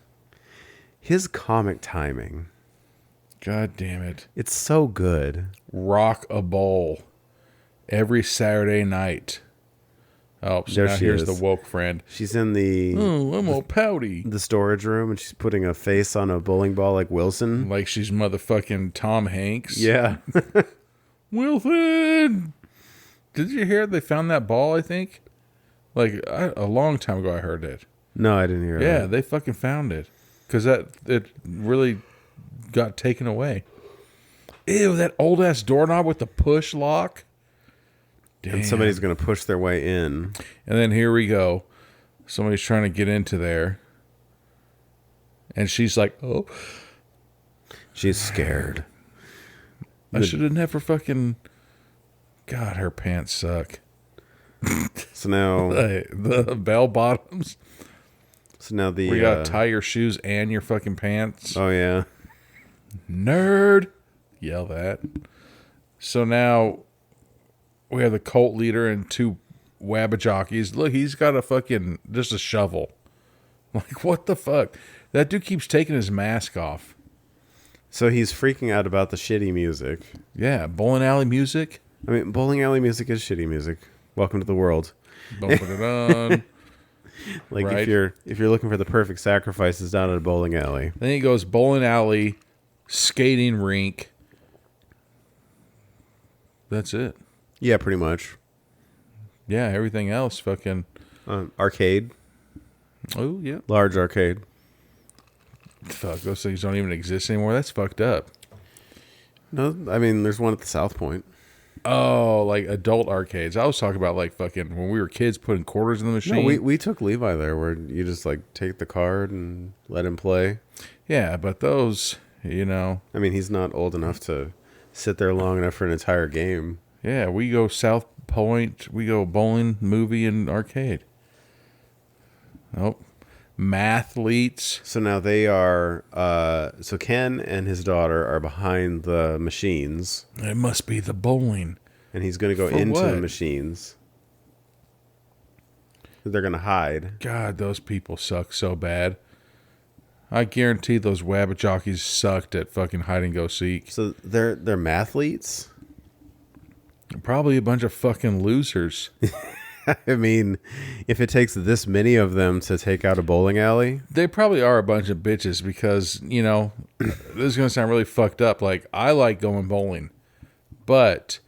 His comic timing. God damn it. It's so good. Rock a bowl. Every Saturday night. Oh, so now here's the woke friend. She's in the... Oh, I'm all pouty. The storage room, and she's putting a face on a bowling ball like Wilson. Like she's motherfucking Tom Hanks. Yeah. Wilson! Did you hear they found that ball, I think? Like, a long time ago I heard it. No, I didn't hear that. Yeah, they fucking found it. Because it really got taken away. Ew, that old-ass doorknob with the push lock. Damn. And somebody's going to push their way in. And then here we go. Somebody's trying to get into there. And she's like, oh. She's scared. I should have never fucking... God, her pants suck. So now... the bell bottoms. So now the... We got to tie your shoes and your fucking pants. Oh, yeah. Nerd. Yell that. So now... We have the cult leader and 2 wabba jockeys. Look, he's got just a shovel. Like, what the fuck? That dude keeps taking his mask off. So he's freaking out about the shitty music. Yeah, bowling alley music. I mean, bowling alley music is shitty music. Welcome to the world. Don't put it on. Like, right? if you're looking for the perfect sacrifice, it's down at a bowling alley. Then he goes bowling alley, skating rink. That's it. Yeah, pretty much. Yeah, everything else fucking... Arcade. Oh, yeah. Large arcade. Fuck, those things don't even exist anymore. That's fucked up. No, I mean, there's one at the South Point. Oh, like adult arcades. I was talking about like fucking when we were kids putting quarters in the machine. No, we took Levi there where you just like take the card and let him play. Yeah, but those, you know... I mean, he's not old enough to sit there long enough for an entire game. Yeah, we go South Point, we go bowling, movie, and arcade. Oh, mathletes. So now they are, so Ken and his daughter are behind the machines. It must be the bowling. And he's going to go For into what? the machines. They're going to hide. God, those people suck so bad. I guarantee those wabbit jockeys sucked at fucking hide and go seek. So they're mathletes? Probably a bunch of fucking losers. I mean, if it takes this many of them to take out a bowling alley. They probably are a bunch of bitches because, you know, this is going to sound really fucked up. Like, I like going bowling. But,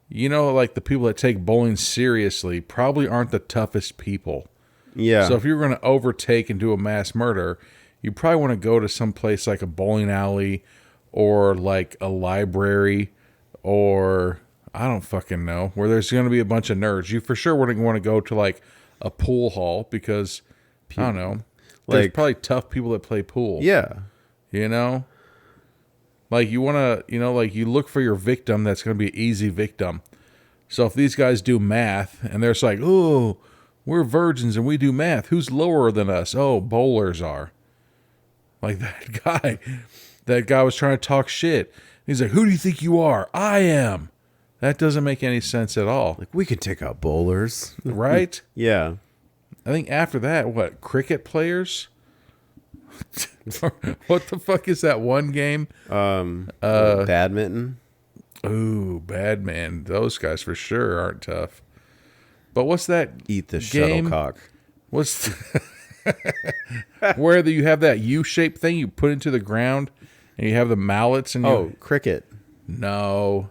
you know, like the people that take bowling seriously probably aren't the toughest people. Yeah. So if you're going to overtake and do a mass murder, you probably want to go to some place like a bowling alley or like a library or... I don't fucking know. Where there's going to be a bunch of nerds. You for sure wouldn't want to go to like a pool hall because, I don't know. There's Like, probably tough people that play pool. yeah. You know? Like you want to, you know, like you look for your victim that's going to be an easy victim. So if these guys do math and they're just like, oh, we're virgins and we do math. Who's lower than us? Oh, bowlers are. Like that guy was trying to talk shit. He's like, who do you think you are? I am. That doesn't make any sense at all. Like, we can take out bowlers. Right? Yeah. I think after that, what, cricket players? What the fuck is that one game? Badminton. Ooh, Badman. Those guys for sure aren't tough. But what's that Eat the game? shuttlecock. What's where you have that U-shaped thing you put into the ground, and you have the mallets and cricket. No.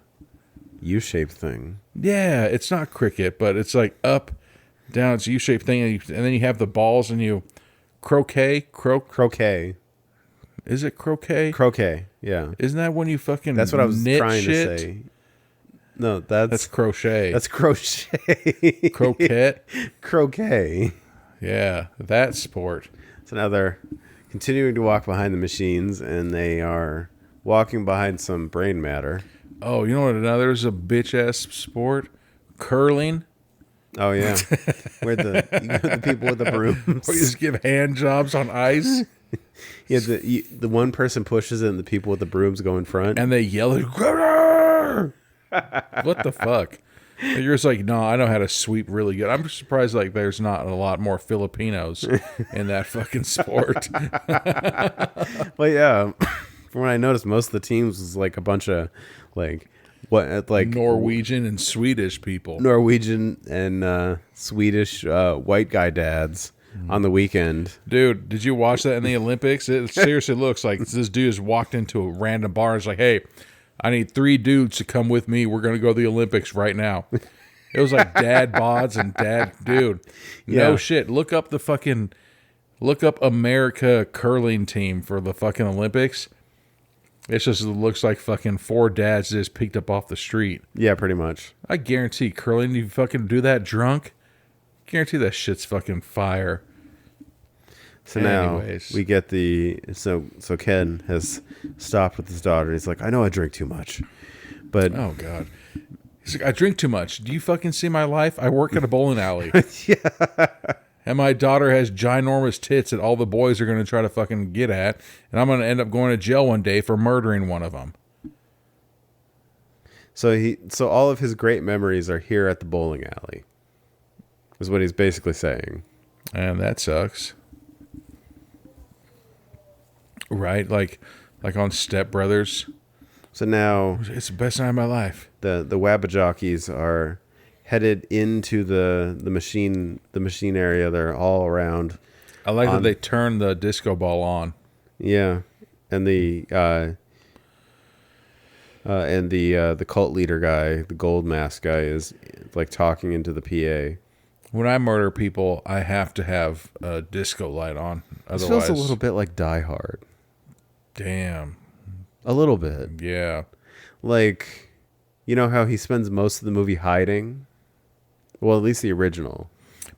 U-shaped thing. Yeah, it's not cricket, but it's like up, down. It's a U-shaped thing, and then you have the balls, and you croquet. Is it croquet? Croquet. Yeah. Isn't that when you fucking That's what I was trying shit? to say. No, that's crochet. That's crochet. Croquette. Croquet. Yeah, that sport. So now they're continuing to walk behind the machines, and they are walking behind some brain matter. Oh, you know what? Another's a bitch ass sport. Curling. Oh yeah, where the people with the brooms. Where you just give hand jobs on ice. Yeah, the one person pushes it, and the people with the brooms go in front, and they yell at "Grr!" What the fuck? And you're just like, no, I know how to sweep really good. I'm surprised like there's not a lot more Filipinos in that fucking sport. Well, yeah. From what I noticed, most of the teams was like a bunch of like Norwegian and Swedish people. Norwegian and Swedish white guy dads on the weekend. Dude, did you watch that in the Olympics? It seriously looks like this dude just walked into a random bar and was like, hey, I need 3 dudes to come with me. We're going to go to the Olympics right now. It was like dad bods and dad, dude. No shit. Look up America curling team for the fucking Olympics. It looks like fucking 4 dads just picked up off the street. Yeah, pretty much. I guarantee curling, you fucking do that drunk, guarantee that shit's fucking fire. So now we get so Ken has stopped with his daughter. He's like, I know I drink too much, but oh god, he's like, I drink too much. Do you fucking see my life? I work at a bowling alley. Yeah, and my daughter has ginormous tits that all the boys are going to try to fucking get at, and I'm going to end up going to jail one day for murdering one of them. So all of his great memories are here at the bowling alley, is what he's basically saying, and that sucks. Right, like on Step Brothers. So now it's the best night of my life. The Wabajockeys are headed into the machine area. They're all around. I like that they turn the disco ball on. Yeah, and the cult leader guy, the gold mask guy, is like talking into the PA. When I murder people, I have to have a disco light on. Otherwise, it feels a little bit like Die Hard. Damn. A little bit. Yeah. Like, you know how he spends most of the movie hiding? Well, at least the original.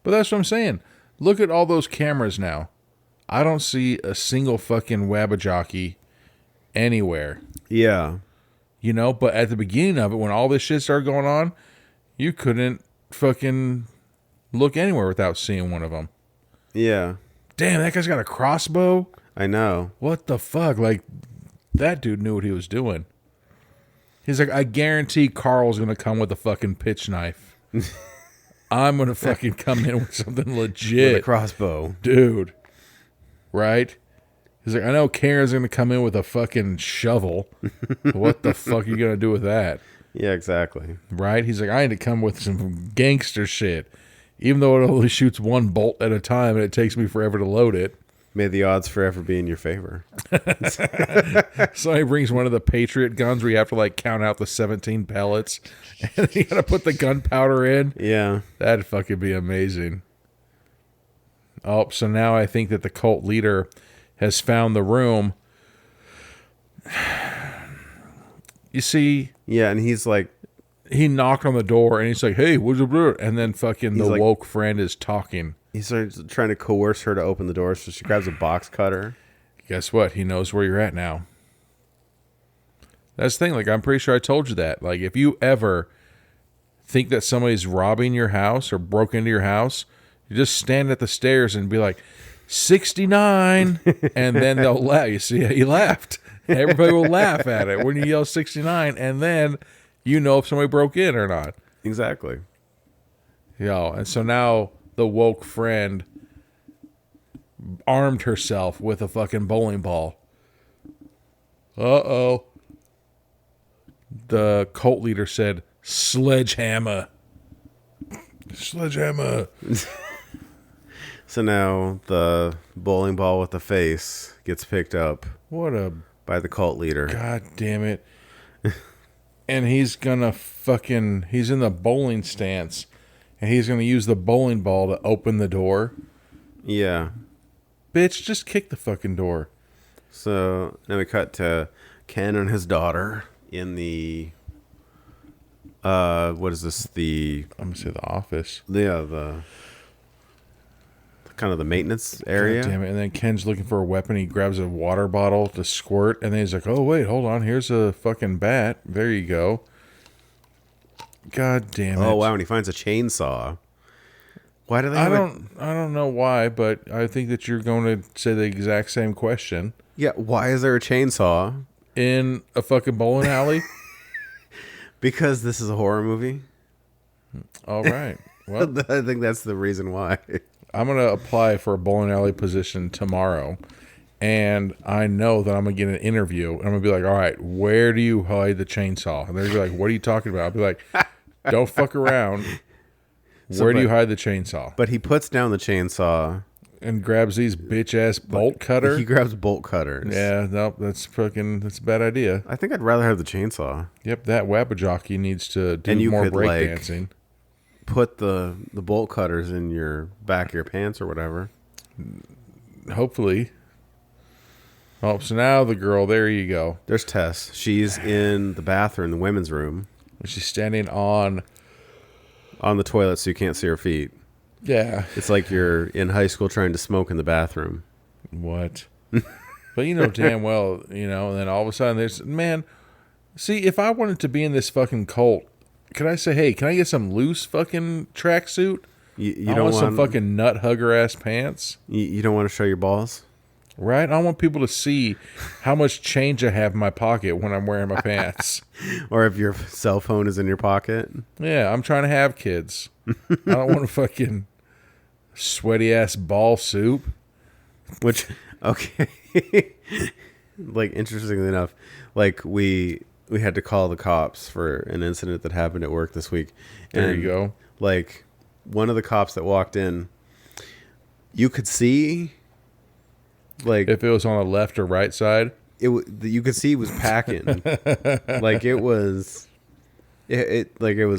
But that's what I'm saying. Look at all those cameras now. I don't see a single fucking Wabajockey anywhere. Yeah. You know, but at the beginning of it, when all this shit started going on, you couldn't fucking look anywhere without seeing one of them. Yeah. Damn, that guy's got a crossbow? I know. What the fuck? Like, that dude knew what he was doing. He's like, I guarantee Carl's going to come with a fucking pitch knife. I'm going to fucking come in with something legit. With a crossbow. Dude. Right? He's like, I know Karen's going to come in with a fucking shovel. What the fuck are you going to do with that? Yeah, exactly. Right? He's like, I need to come with some gangster shit. Even though it only shoots 1 bolt at a time and it takes me forever to load it. May the odds forever be in your favor. Somebody brings one of the Patriot guns where you have to like count out the 17 pellets and you gotta put the gunpowder in. Yeah. That'd fucking be amazing. Oh, so now I think that the cult leader has found the room. You see? Yeah, and he's like, he knocked on the door and he's like, hey, what's up? And then fucking the woke friend is talking. He starts trying to coerce her to open the door, so she grabs a box cutter. Guess what? He knows where you're at now. That's the thing. Like, I'm pretty sure I told you that. Like, if you ever think that somebody's robbing your house or broke into your house, you just stand at the stairs and be like, 69, and then they'll laugh. You see, he laughed. Everybody will laugh at it when you yell 69, and then you know if somebody broke in or not. Exactly. And so now the woke friend armed herself with a fucking bowling ball. Uh-oh. The cult leader said, "Sledgehammer. Sledgehammer." So now the bowling ball with the face gets picked up What a... by the cult leader. God damn it. And he's gonna fucking... He's in the bowling stance. And he's gonna use the bowling ball to open the door. Yeah. Bitch, just kick the fucking door. So then we cut to Ken and his daughter in the... what is this? I'm gonna say the office. The kind of the maintenance area. God damn it. And then Ken's looking for a weapon. He grabs a water bottle to squirt. And then he's like, oh, wait, hold on. Here's a fucking bat. There you go. God damn it. Oh, wow. And he finds a chainsaw. Why do they I don't know why, but I think that you're going to say the exact same question. Yeah, why is there a chainsaw? In a fucking bowling alley? Because this is a horror movie. All right. Well, I think that's the reason why. I'm going to apply for a bowling alley position tomorrow. And I know that I'm going to get an interview. And I'm going to be like, all right, where do you hide the chainsaw? And they're going to be like, what are you talking about? I'll be like, don't fuck around. Where do you hide the chainsaw? But he puts down the chainsaw. And grabs these bitch-ass bolt cutter? He grabs bolt cutters. Yeah, nope, that's a bad idea. I think I'd rather have the chainsaw. Yep, that wabba-jockey needs to do And you more could, breakdancing. Put the bolt cutters in your back of your pants or whatever. Hopefully. Oh, so now the girl, there you go. There's Tess. She's in the bathroom, the women's room. She's standing on the toilet so you can't see her feet. Yeah. It's like you're in high school trying to smoke in the bathroom. What? But you know damn well, and then all of a sudden there's, man, see, if I wanted to be in this fucking cult, could I say, hey, can I get some loose fucking tracksuit? You I don't want some fucking nut hugger ass pants. You don't want to show your balls? Right? I want people to see how much change I have in my pocket when I'm wearing my pants. Or if your cell phone is in your pocket? Yeah, I'm trying to have kids. I don't want to fucking sweaty ass ball soup. Which, okay. Like, interestingly enough, like we had to call the cops for an incident that happened at work this week. There you go. Like, one of the cops that walked in, you could see, like, if it was on the left or right side, you could see he was packing. Like, it was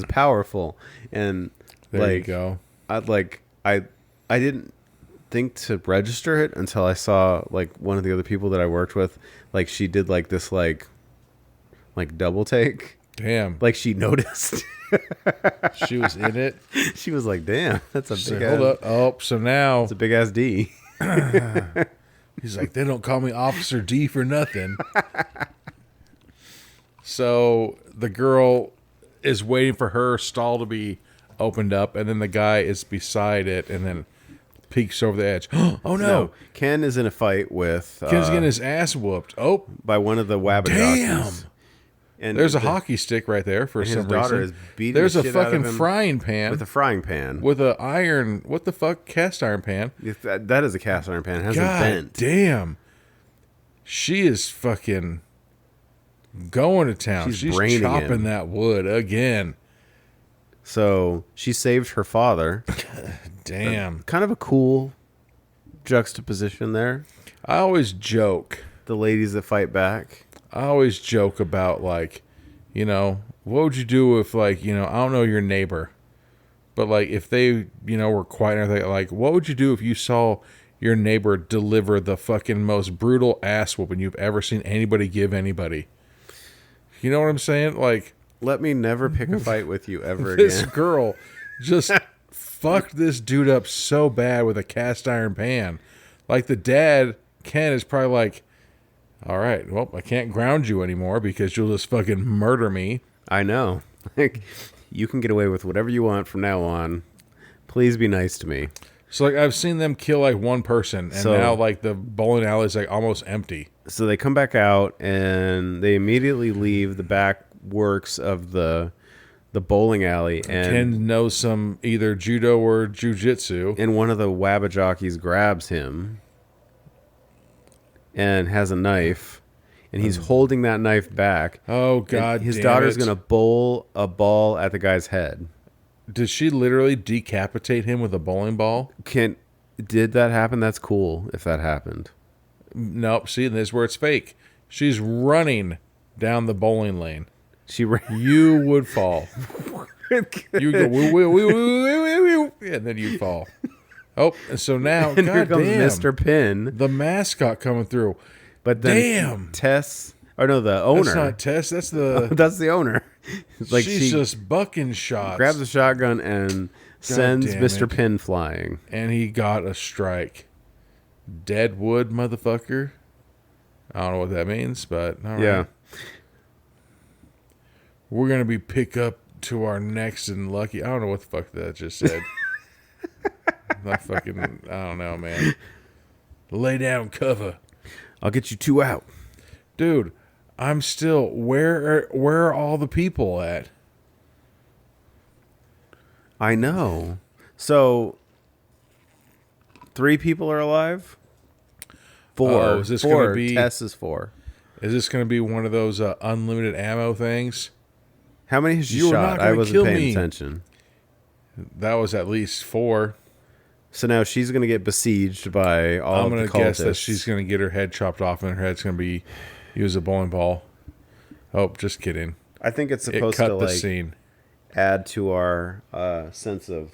powerful. And there you go. I didn't think to register it until I saw, like, one of the other people that I worked with, like, she did like this like double take. Damn. Like, she noticed. She was in it. She was like, damn, that's a big like, ass. hold up. Oh, so now It's a big ass D. he's like, they don't call me Officer D for nothing. So the girl is waiting for her stall to be opened up, and then the guy is beside it and then peeks over the edge. Oh no. Ken is in a fight with Ken's getting his ass whooped. Oh, by one of the wabbit damn. jockeys. And there's a hockey stick right there for some his daughter reason. is beating There's the a shit out of fucking him frying pan with a frying pan. with a iron. What the fuck? Cast iron pan. That is a cast iron pan. It hasn't God bent. damn. She is fucking going to town. She's braining chopping him. that wood again. So she saved her father. Damn. Kind of a cool juxtaposition there. I always joke. The ladies that fight back. I always joke about, like, what would you do if, like, I don't know your neighbor, but, like, if they, were quiet and everything, like, what would you do if you saw your neighbor deliver the fucking most brutal ass whooping you've ever seen anybody give anybody? You know what I'm saying? Like, let me never pick a fight with you ever this again. girl just fucked this dude up so bad with a cast iron pan. Like, the dad, Ken, is probably like, all right, well, I can't ground you anymore because you'll just fucking murder me. I know. Like, you can get away with whatever you want from now on. Please be nice to me. So, like, I've seen them kill, like, one person, and now, like, the bowling alley is, like, almost empty. So they come back out, and they immediately leave the back works of the bowling alley. And Ken knows some either judo or jujitsu. And one of the wabbit jockeys grabs him. and has a knife, and he's holding that knife back. Oh God! His damn daughter's it. gonna bowl a ball at the guy's head. Did she literally decapitate him with a bowling ball? Did that happen? That's cool if that happened. Nope. See, this is where it's fake. She's running down the bowling lane. She ran. You would fall. You would go woo, woo, woo, woo, woo, woo, and then you'd fall. Oh, and so now, And here comes goddamn, Mr. Pin. the mascot coming through. But then Damn. Tess, or no, the owner. That's not Tess. That's the. That's the owner. Like She's she just bucking shots. grabs a shotgun and sends damn Mr. it. Pin flying. And he got a strike. Deadwood, motherfucker. I don't know what that means, but all right. Yeah. We're going to be pick up to our next and lucky. I don't know what the fuck that just said. I don't know, man. Lay down cover. I'll get you 2 out. Dude, I'm still, where are all the people at? I know. So 3 people are alive? 4. Oh, is this 4. gonna be- Tess is 4. Is this going to be one of those unlimited ammo things? How many has she You are not shot? gonna I wasn't kill paying me. attention. That was at least 4. So now she's going to get besieged by all I'm of going the to guess that cultists. she's going to get her head chopped off and her head's going to be use a bowling ball. Oh, just kidding. I think it's It supposed cut to the like scene. add to our sense of.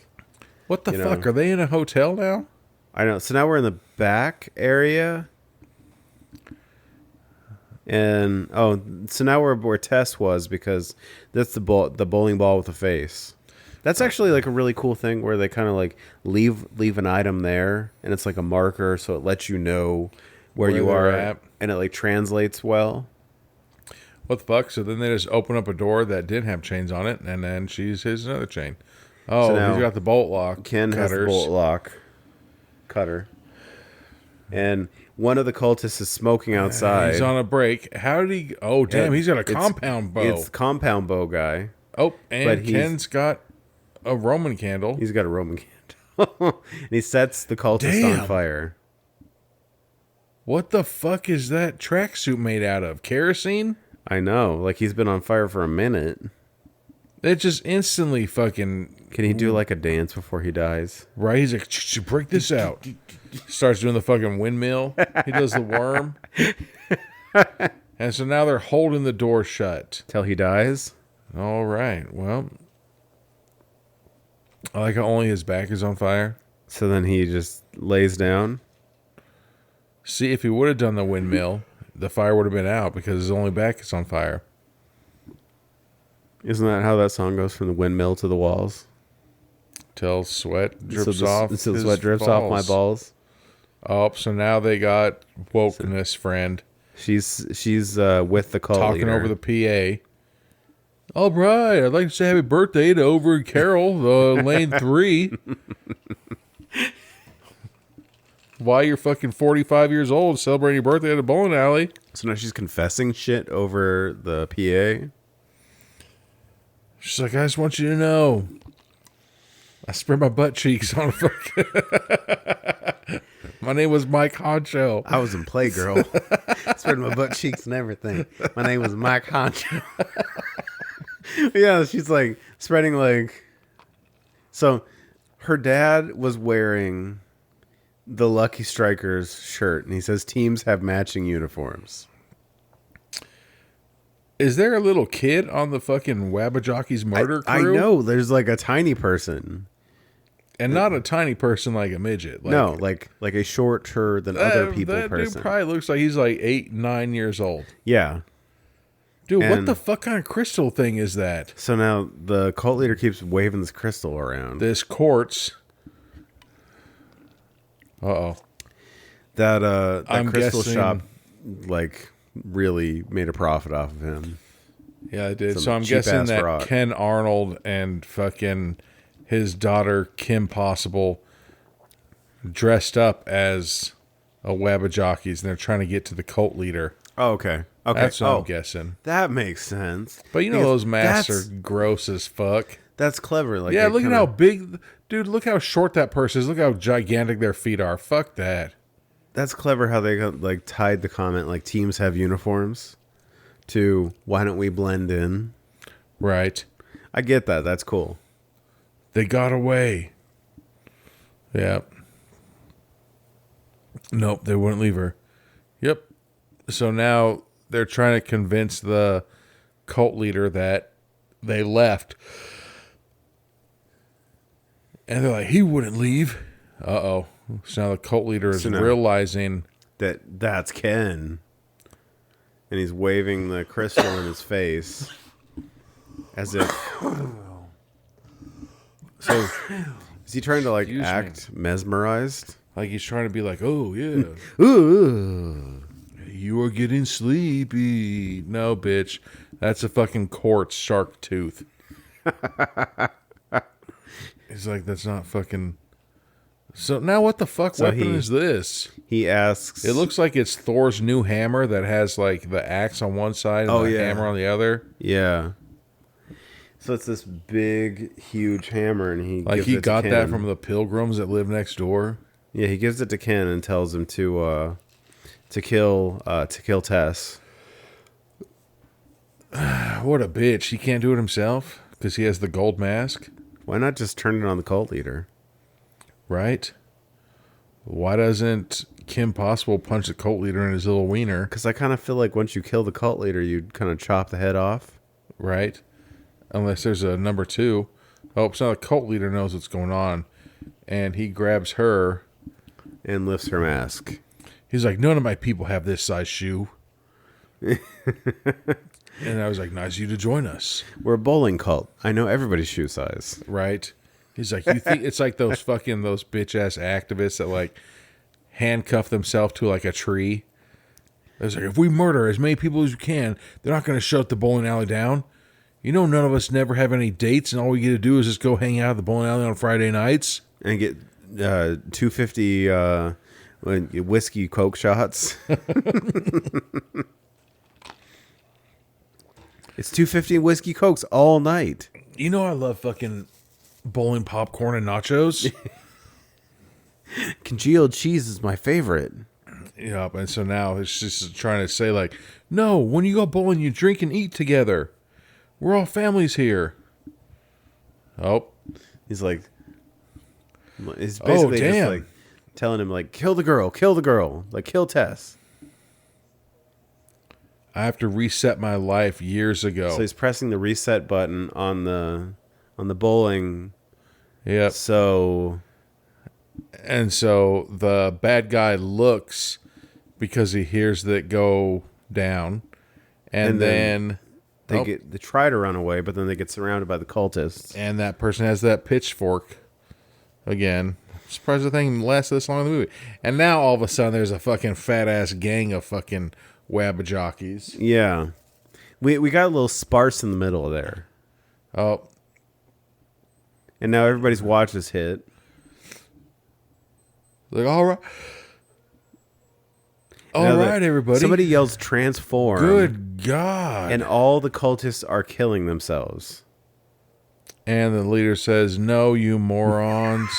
What the you fuck? know. Are they in a hotel now? I know. So now we're in the back area. And so now we're where Tess was, because that's the bowling ball with the face. That's actually like a really cool thing where they kind of like leave an item there, and it's like a marker, so it lets you know where you they're are at. and it like translates well. What the fuck? So then they just open up a door that didn't have chains on it, and then she's his another chain. Oh, So now he's got the bolt lock. Ken has the cutters. bolt lock cutter, and one of the cultists is smoking outside. He's on a break. How did he? Oh, damn! He's got a compound bow. It's compound bow guy. Oh, but and he's- Ken's got a Roman candle. He's got a Roman candle, and he sets the cultist Damn. on fire. What the fuck is that tracksuit made out of? Kerosene? I know, like he's been on fire for a minute. It just instantly fucking Can he do like a dance before he dies? right. He's like, break this out. Starts doing the fucking windmill. He does the worm. And so now they're holding the door shut. Till he dies? All right. Well, I like how only his back is on fire. So then he just lays down. See, if he would have done the windmill, the fire would have been out because his only back is on fire. Isn't that how that song goes, from the windmill to the walls? Till sweat drips so off. So his sweat drips off my balls. Oh, so now they got wokeness friend She's with the cult talking leader. over the PA. All right, I'd like to say happy birthday to over Carol, lane 3. Why you're fucking 45 years old celebrating your birthday at a bowling alley? So now she's confessing shit over the PA. She's like, I just want you to know, I spread my butt cheeks on a fucking. My name was Mike Honcho. I was in Playgirl. Spread my butt cheeks and everything. My name was Mike Honcho. Yeah, she's like spreading like. So her dad was wearing the Lucky Strikers shirt, and he says teams have matching uniforms. Is there a little kid on the fucking Wabbajockey's murder I crew? know there's like a tiny person. And not a tiny person like a midget. Like, No, like a shorter than other people that person. dude probably looks like he's like 8, 9 years old. Yeah. Dude, what And- the fuck kind of crystal thing is that? So now the cult leader keeps waving this crystal around. This quartz. Uh-oh. That I'm crystal guessing- shop like really made a profit off of him. Yeah, I did. Some So I'm cheap-ass guessing that rock. Ken Arnold and fucking his daughter Kim Possible dressed up as a Wabbajockey's, and they're trying to get to the cult leader. Oh, okay. Okay. That's what I'm guessing. That makes sense. But you know Because those masks that's- are gross as fuck. That's clever. Like Yeah, they look at kinda- how big... Dude, look how short that person is. Look how gigantic their feet are. Fuck that. That's clever how they got, like, tied the comment, like, teams have uniforms to why don't we blend in? Right. I get that. That's cool. They got away. Yep. Nope, they wouldn't leave her. Yep. So now they're trying to convince the cult leader that they left. And they're like, he wouldn't leave. Uh-oh. So now the cult leader is realizing that's Ken. And he's waving the crystal in his face. As if... So, is he trying to, like, act mesmerized? Like he's trying to be like, oh, yeah. Ooh. You are getting sleepy. No, bitch. That's a fucking quartz shark tooth. He's like, that's not fucking... So now what the fuck weapon is this? He asks... It looks like it's Thor's new hammer that has, like, the axe on one side and the hammer on the other. Yeah. So it's this big, huge hammer, and he gives it to got Ken. that from the pilgrims that live next door. Yeah, he gives it to Ken and tells him to kill Tess. What a bitch! He can't do it himself because he has the gold mask. Why not just turn it on the cult leader? Right? Why doesn't Kim Possible punch the cult leader in his little wiener? Because I kind of feel like once you kill the cult leader, you'd kind of chop the head off. Right? Unless there's a number 2. Oh, so the cult leader knows what's going on. And he grabs her. And lifts her mask. He's like, none of my people have this size shoe. And I was like, nice of you to join us. We're a bowling cult. I know everybody's shoe size. Right? He's like, you think it's like those bitch-ass activists that, like, handcuff themselves to, like, a tree. It's like, if we murder as many people as we can, they're not going to shut the bowling alley down. You know, none of us never have any dates, and all we get to do is just go hang out at the bowling alley on Friday nights. And get 250 whiskey Coke shots. It's 250 whiskey Cokes all night. You know I love fucking bowling popcorn and nachos. Congealed cheese is my favorite. Yep, and so now it's just trying to say, like, no, when you go bowling, you drink and eat together. We're all families here. Oh. He's like... He's basically just like telling him, like, kill the girl, like, kill Tess. I have to reset my life years ago. So he's pressing the reset button on the bowling. Yep. So the bad guy looks because he hears that go down, and then they try to run away, but then they get surrounded by the cultists. And that person has that pitchfork. Again, I'm surprised the thing lasted this long in the movie. And now all of a sudden there's a fucking fat ass gang of fucking wabba jockeys. Yeah. We got a little sparse in the middle there. Oh. And now everybody's watch this hit. Like, all right. All right, everybody. Somebody yells transform. Good God. And all the cultists are killing themselves. And the leader says, no, you morons.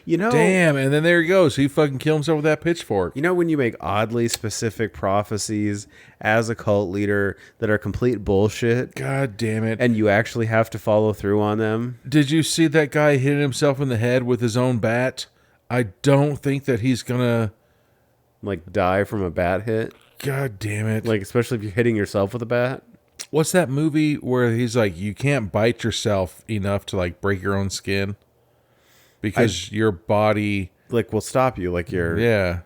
You know, damn, and then there he goes. He fucking killed himself with that pitchfork. You know when you make oddly specific prophecies as a cult leader that are complete bullshit? God damn it. And you actually have to follow through on them? Did you see that guy hitting himself in the head with his own bat? I don't think that he's gonna... Like, die from a bat hit? God damn it. Like, especially if you're hitting yourself with a bat? What's that movie where he's like, you can't bite yourself enough to, like, break your own skin? Because your body... Like, will stop you, like you're... Yeah.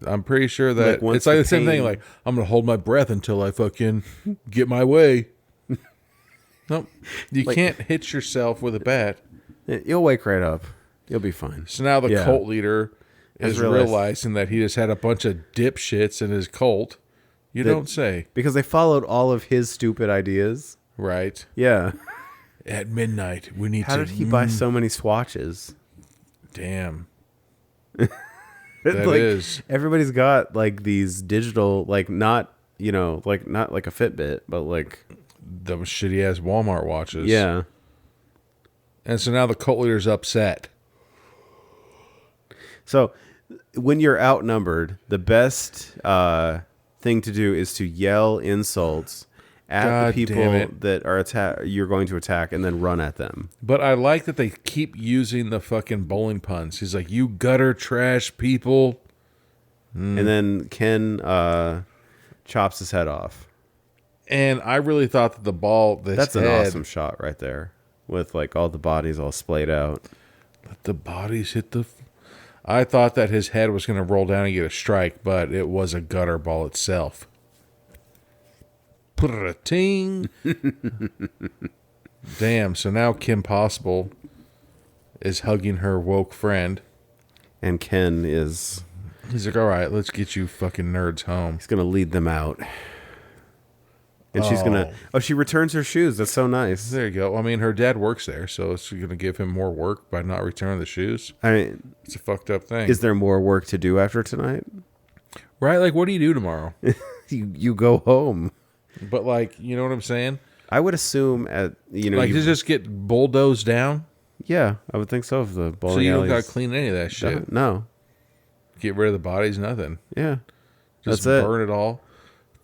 I'm pretty sure that... Like it's like the same thing, like, I'm going to hold my breath until I fucking get my way. Nope. You can't hit yourself with a bat. You'll wake right up. You'll be fine. So now the cult leader is realizing that he just had a bunch of dipshits in his cult. You don't say. Because they followed all of his stupid ideas. Right. Yeah. At midnight, we need How did he buy so many swatches? Damn. That like, is. Everybody's got, like, these digital, like, not, you know, like, not like a Fitbit, but, like... Those shitty-ass Walmart watches. Yeah. And so now the cult leader's upset. So when you're outnumbered, the best thing to do is to yell insults at God the damn people it. that are you're going to attack, and then run at them. But I like that they keep using the fucking bowling puns. He's like, you gutter trash people. And then Ken chops his head off. And I really thought that the ball, That's an awesome shot right there, with like all the bodies all splayed out. Let the bodies hit the... I thought that his head was going to roll down and get a strike, but it was a gutter ball itself. Ting. Damn, so now Kim Possible is hugging her woke friend. And Ken is... He's like, all right, let's get you fucking nerds home. He's going to lead them out. And she's going to... Oh, she returns her shoes. That's so nice. There you go. I mean, her dad works there, so she's going to give him more work by not returning the shoes. I mean, It's a fucked up thing. is there more work to do after tonight? Right? Like, what do you do tomorrow? You go home. But, like, you know what I'm saying? I would assume at... Like, to just get bulldozed down? Yeah, I would think so. If the bowling So you don't alleys- got to clean any of that shit. No. Get rid of the bodies, nothing. Yeah. Just That's it. burn it all.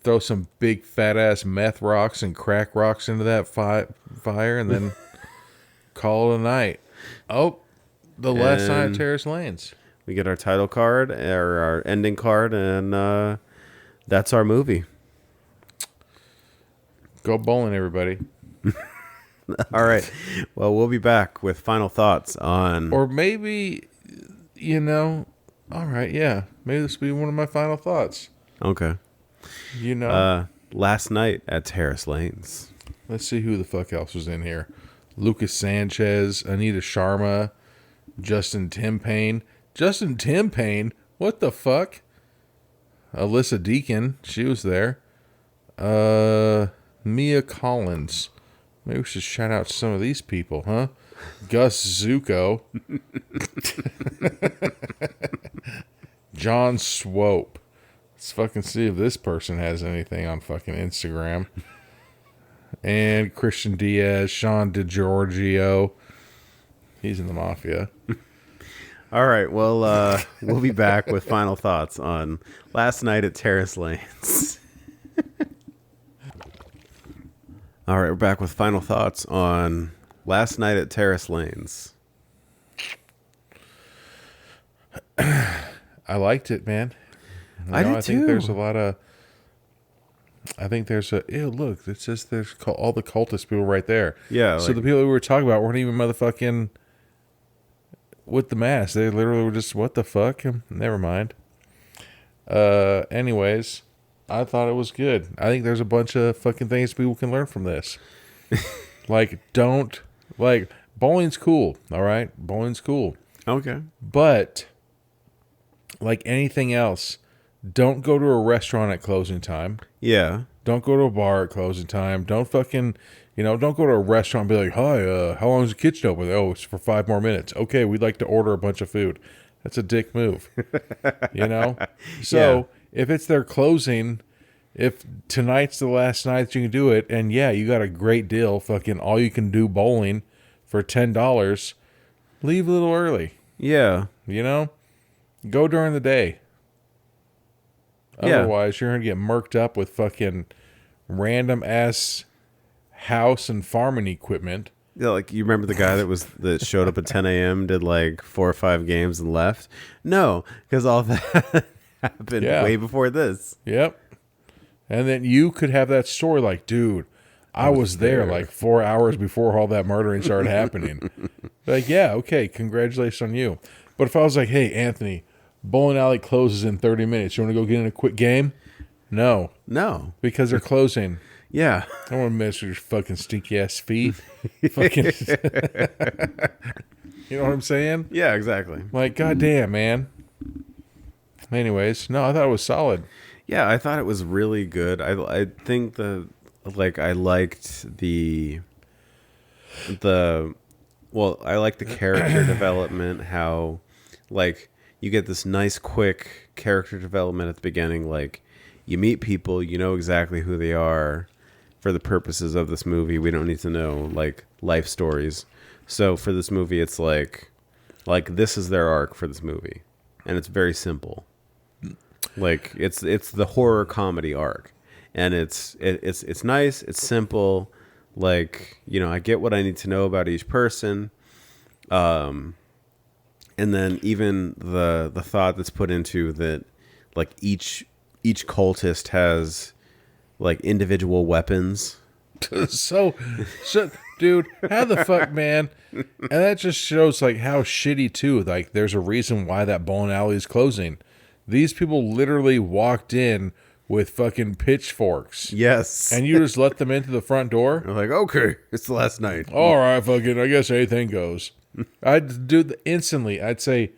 Throw some big fat ass meth rocks and crack rocks into that fire, and then call it a night. Oh, the last night And- of Terrace Lanes. We get our title card, or our ending card, and that's our movie. Go bowling, everybody. All right. Well, we'll be back with final thoughts on... Or maybe, you know, all right, yeah. Maybe this will be one of my final thoughts. Okay. You know, Last night at Terrace Lanes. let's see who the fuck else was in here. Lucas Sanchez, Anita Sharma, Justin Timpane. Justin Timpane? What the fuck? Alyssa Deacon, she was there. Mia Collins. Maybe we should shout out some of these people, huh? Gus Zuko. John Swope. Let's fucking see if this person has anything on fucking Instagram. And Christian Diaz, Sean DiGiorgio. He's in the Mafia. All right. Well, we'll be back with final thoughts on Last Night at Terrace Lanes. All right. We're back with final thoughts on Last Night at Terrace Lanes. I liked it, man. I did I think too. there's a lot of... I think there's a... Ew, look. It says there's all the cultist people right there. Yeah. So like- the people we were talking about weren't even motherfucking with the mask. They literally were just, what the fuck? Never mind. Anyways, I thought it was good. I think there's a bunch of fucking things people can learn from this. Like, don't... Like, bowling's cool, all right? Bowling's cool. Okay. But, like anything else, don't go to a restaurant at closing time. Yeah. Don't go to a bar at closing time. Don't fucking, don't go to a restaurant and be like, hi, how long is the kitchen open? Oh, it's for 5 more minutes. Okay, we'd like to order a bunch of food. That's a dick move. So, if it's their closing, if tonight's the last night that you can do it, and yeah, you got a great deal, fucking all you can do bowling for $10, leave a little early. Yeah. Go during the day. Yeah. Otherwise, you're going to get murked up with fucking random ass house and farming equipment. Yeah, like you remember the guy that showed up at 10 a.m., did like 4 or 5 games and left? No, because all that happened way before this. Yep. And then you could have that story like, dude, I was there like 4 hours before all that murdering started happening. Like, yeah, okay, congratulations on you. But if I was like, hey, Anthony, bowling alley closes in 30 minutes. You want to go get in a quick game? No. No. Because they're closing. Yeah. I don't want to mess with your fucking stinky ass feet. Fucking, you know what I'm saying? Yeah, exactly. Like, goddamn, man. Anyways, no, I thought it was solid. Yeah, I thought it was really good. I think I liked I like the character development, how like you get this nice quick character development at the beginning, like you meet people, you know exactly who they are for the purposes of this movie. We don't need to know like life stories. So for this movie it's like this is their arc for this movie. and it's very simple. Like it's the horror comedy arc, and it's nice. It's simple. Like, you know, I get what I need to know about each person. And then even the thought that's put into that, like each cultist has like individual weapons. so, dude, how the fuck, man? And that just shows like how shitty too. Like, there's a reason why that bowling alley is closing. These people literally walked in with fucking pitchforks. Yes. And you just let them into the front door? I'm like, okay, it's the last night. All right, fucking, I guess anything goes. I'd do instantly. I'd say,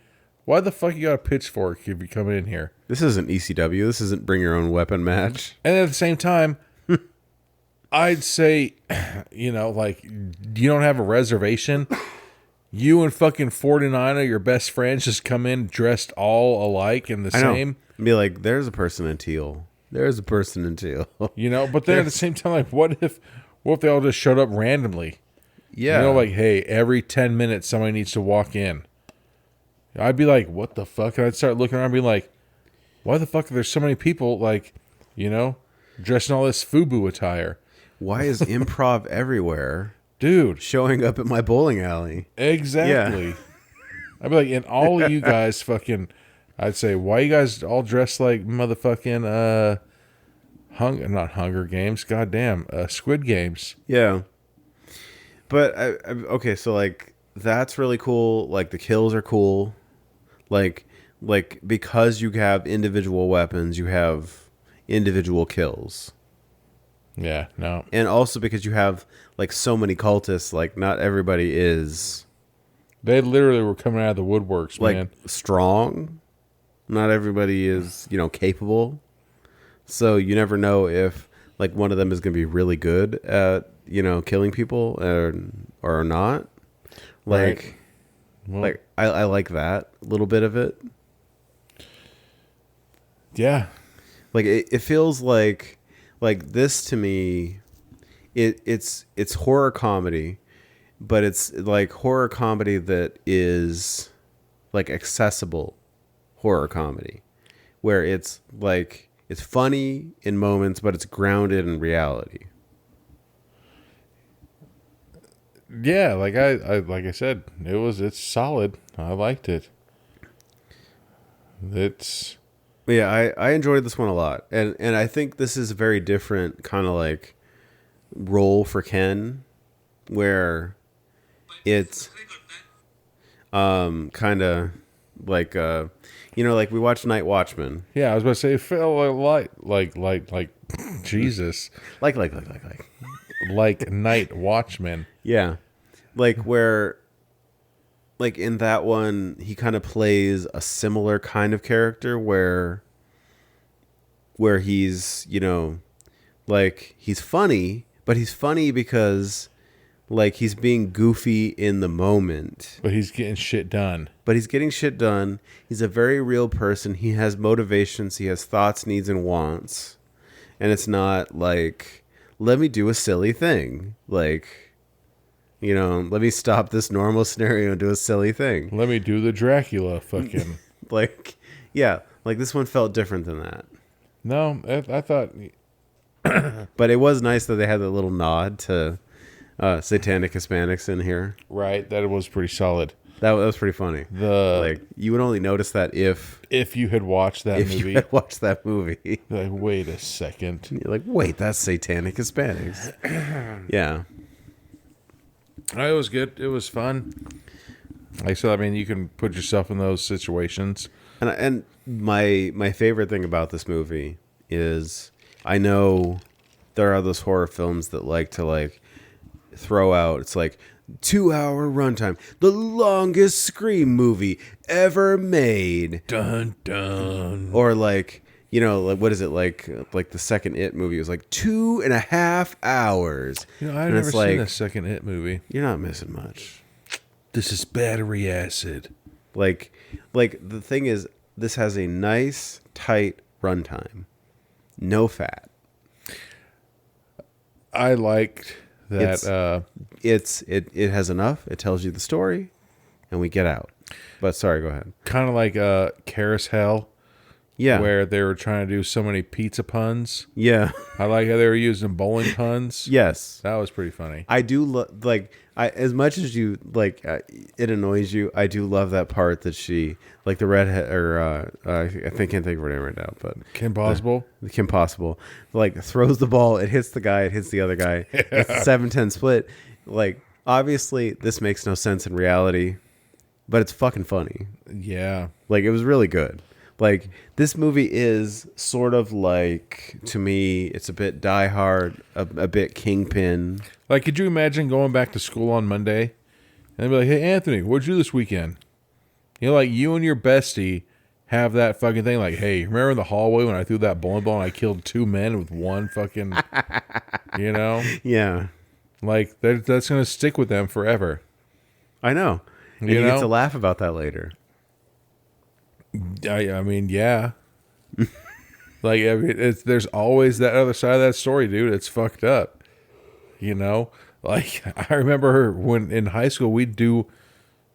why the fuck you got a pitchfork if you come in here? This isn't ECW. This isn't bring your own weapon match. And at the same time, I'd say, you know, like, you don't have a reservation. You and fucking 49 of your best friends just come in dressed all alike in the same. Be like, there's a person in teal. There's a person in teal. You know, but then at the same time, like, what if they all just showed up randomly? Yeah. You know, like, hey, every 10 minutes somebody needs to walk in. I'd be like, what the fuck? And I'd start looking around and be like, why the fuck are there so many people, like, you know, dressed in all this FUBU attire? Why is improv everywhere? Dude. Showing up at my bowling alley. Exactly. Yeah. I'd be like, and all of you guys fucking, I'd say, why you guys all dressed like motherfucking, not Hunger Games, goddamn, Squid Games. Yeah. But, okay, so, like, that's really cool. Like, the kills are cool. Like, because you have individual weapons, you have individual kills. Yeah, no. And also because you have, like, so many cultists, like, not everybody is... They literally were coming out of the woodworks, like, man. Strong. Not everybody is, you know, capable. So you never know if, like, one of them is going to be really good at, you know, killing people or not. Like, right. Well, like I like that little bit of it. Yeah. Like, it feels like this to me, it's horror comedy, but it's like horror comedy that is like accessible horror comedy, where it's like it's funny in moments, but it's grounded in reality. Yeah, like I said, it's solid. I liked it. Yeah, I enjoyed this one a lot, and I think this is a very different kind of like role for Ken, where it's kind of like you know, like we watched Night Watchman. Yeah, I was about to say it felt like Jesus, like Night Watchman. Yeah, like where, like in that one, he kind of plays a similar kind of character where he's, you know, like he's funny, but he's funny because like he's being goofy in the moment. But he's getting shit done. He's a very real person. He has motivations. He has thoughts, needs, and wants. And it's not like, let me do a silly thing. Like, you know, let me stop this normal scenario and do a silly thing. Let me do the Dracula fucking. Like, yeah. Like this one felt different than that. No, I thought... But it was nice that they had that little nod to Satanic Hispanics in here. Right, that was pretty solid. That was pretty funny. Like you would only notice that if you had watched that movie. If you had watched that movie. Like, wait a second. You're like, wait, that's Satanic Hispanics. Yeah. It was good. It was fun. Like I said, I mean, you can put yourself in those situations. And my favorite thing about this movie is I know there are those horror films that like to like throw out, it's like 2-hour runtime, the longest Scream movie ever made. Dun dun. Or like, you know, like what is it like the second It movie was like 2.5 hours. You know, I've never seen the second It movie. You're not missing much. This is battery acid. Like the thing is, this has a nice tight runtime, no fat. I liked that. It has enough. It tells you the story, and we get out. But sorry, go ahead. Kind of like Carousel, Yeah. where they were trying to do so many pizza puns. Yeah. I like how they were using bowling puns. Yes. That was pretty funny. I do like as much as you like it annoys you. I do love that part that she like the redhead or I think can't think of her name right now, but Kim Possible. the Kim Possible like throws the ball. It hits the guy. It hits the other guy. Yeah. It's a 7-10 split. Like obviously this makes no sense in reality, but it's fucking funny. Yeah. Like it was really good. Like this movie is sort of like, to me, it's a bit Die Hard, a bit Kingpin. Like, could you imagine going back to school on Monday and they'd be like, "Hey, Anthony, what'd you do this weekend?" You know, like you and your bestie have that fucking thing. Like, "Hey, remember in the hallway when I threw that bowling ball and I killed 2 men with one fucking," you know? Yeah, Like that's gonna stick with them forever. I know. And you get to laugh about that later. I mean, yeah. Like, I mean, there's always that other side of that story, dude. It's fucked up. You know? Like, I remember when in high school we'd do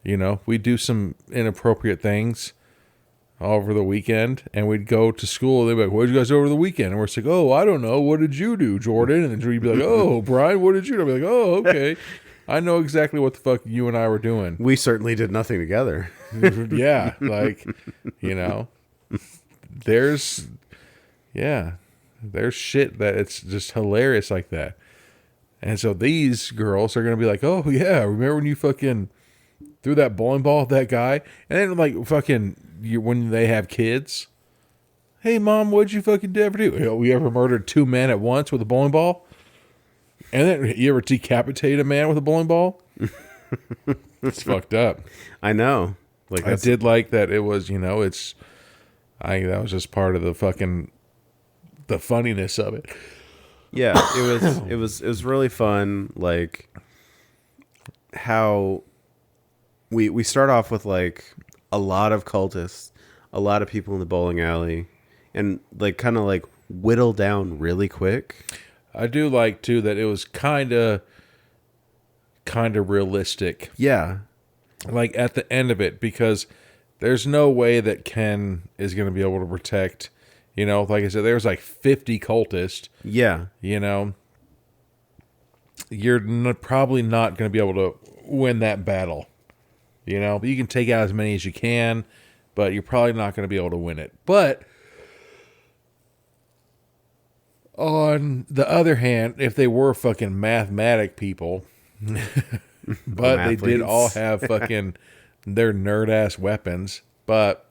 some inappropriate things over the weekend, and we'd go to school, and they'd be like, "What did you guys do over the weekend?" And we're like, "Oh, I don't know. What did you do, Jordan?" And then you'd be like, "Oh, Brian, what did you do?" I'd be like, "Oh, okay. I know exactly what the fuck you and I were doing." We certainly did nothing together. Yeah, like, you know, there's shit that it's just hilarious like that. And so these girls are going to be like, "Oh, yeah, remember when you fucking threw that bowling ball at that guy?" And then, like, fucking, when they have kids, "Hey, Mom, what'd you fucking ever do? You know, we ever murdered 2 men at once with a bowling ball? And then you ever decapitate a man with a bowling ball?" It's fucked up. I know. Like I did like that it was, you know, that was just part of the fucking, the funniness of it. Yeah, it was really fun. Like how we start off with like a lot of cultists, a lot of people in the bowling alley, and like kind of like whittle down really quick. I do like too that it was kind of realistic. Yeah. Like at the end of it, because there's no way that Ken is going to be able to protect, you know, like I said, there was like 50 cultists. Yeah. You know, you're probably not going to be able to win that battle. You know, but you can take out as many as you can, but you're probably not going to be able to win it. But on the other hand, if they were fucking mathematic people, but they did all have fucking their nerd ass weapons. But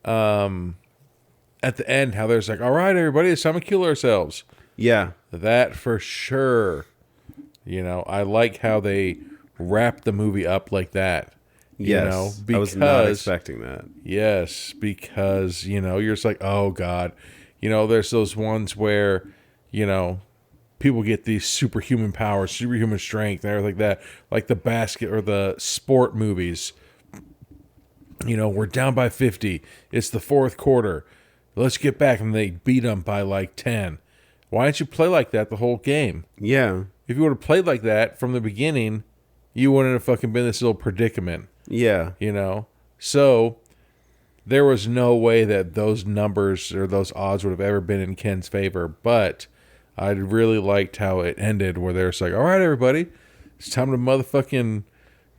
at the end, how there's like, "All right, everybody, it's time to kill ourselves." Yeah. That for sure. You know, I like how they wrap the movie up like that. Yes. You know, because, I was not expecting that. Yes, because, you know, you're just like, oh, God. You know, there's those ones where, you know, people get these superhuman powers, superhuman strength, and everything like that. Like the basket or the sport movies. You know, we're down by 50. It's the fourth quarter. Let's get back. And they beat them by like 10. Why didn't you play like that the whole game? Yeah. If you would have played like that from the beginning, you wouldn't have fucking been in this little predicament. Yeah. You know? So there was no way that those numbers or those odds would have ever been in Ken's favor. But I really liked how it ended, where they're just like, "All right, everybody, it's time to motherfucking,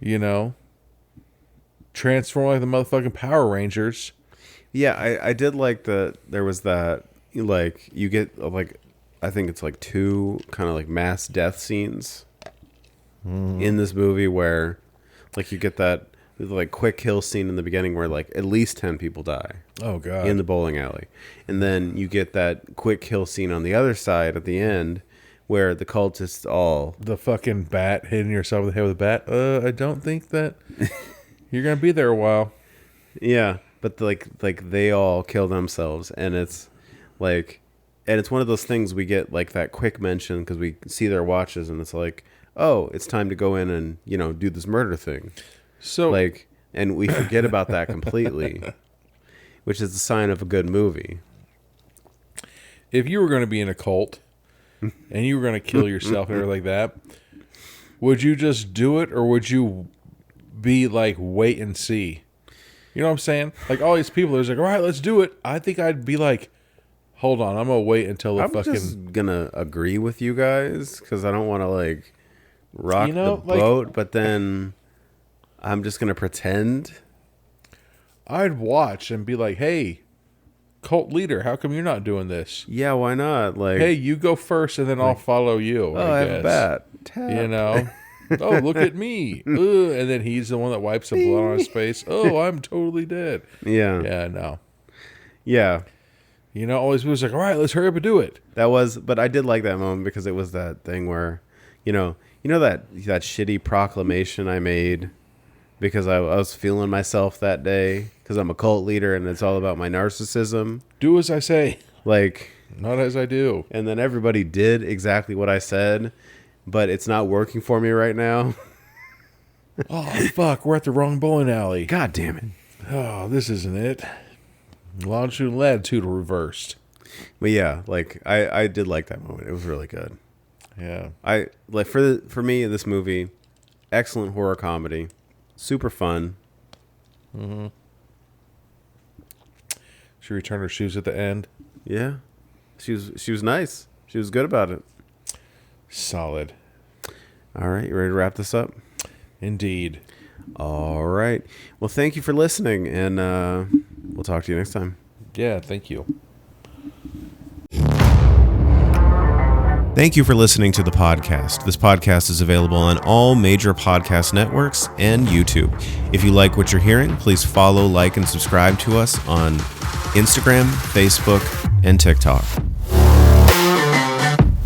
you know, transform like the motherfucking Power Rangers." Yeah, I did like there was that, like, you get, like, I think it's like 2 kind of like mass death scenes in this movie where, like, you get that, like, quick kill scene in the beginning where, like, at least 10 people die. Oh, God. In the bowling alley. And then you get that quick kill scene on the other side at the end where the cultists all... The fucking bat hitting yourself with the head with a bat. I don't think that you're going to be there a while. Yeah, but like they all kill themselves, and it's like, and it's one of those things we get like that quick mention because we see their watches, and it's like, oh, it's time to go in and, you know, do this murder thing. So, like, and we forget about that completely, which is a sign of a good movie. If you were going to be in a cult and you were going to kill yourself and everything like that, would you just do it, or would you be like, wait and see. You know what I'm saying? Like all these people are like, all right, let's do it. I think I'd be like, hold on, I'm gonna wait until I'm just gonna agree with you guys because I don't want to like rock the boat, but then I'm just gonna pretend. I'd watch and be like, hey, cult leader, how come you're not doing this? Yeah, why not? Like, hey, you go first, and then I'll follow you. I have a bat. Tap. You know. Oh, look at me. Ugh. And then he's the one that wipes the blood on his face. Oh, I'm totally dead. Yeah. Yeah, no. Yeah. You know, always was like, all right, let's hurry up and do it. But I did like that moment because it was that thing where, you know that shitty proclamation I made because I was feeling myself that day because I'm a cult leader and it's all about my narcissism. Do as I say. Like. Not as I do. And then everybody did exactly what I said. But it's not working for me right now. Oh, fuck. We're at the wrong bowling alley. God damn it. Oh, this isn't it. Longitude and latitude reversed. But yeah, like, I did like that moment. It was really good. Yeah. I like for me, this movie, excellent horror comedy. Super fun. Mm-hmm. She returned her shoes at the end. Yeah. She was nice. She was good about it. Solid. All right, you ready to wrap this up? Indeed. All right. Well, thank you for listening, and we'll talk to you next time. Yeah, thank you. Thank you for listening to the podcast. This podcast is available on all major podcast networks and YouTube. If you like what you're hearing, please follow, like, and subscribe to us on Instagram, Facebook, and TikTok.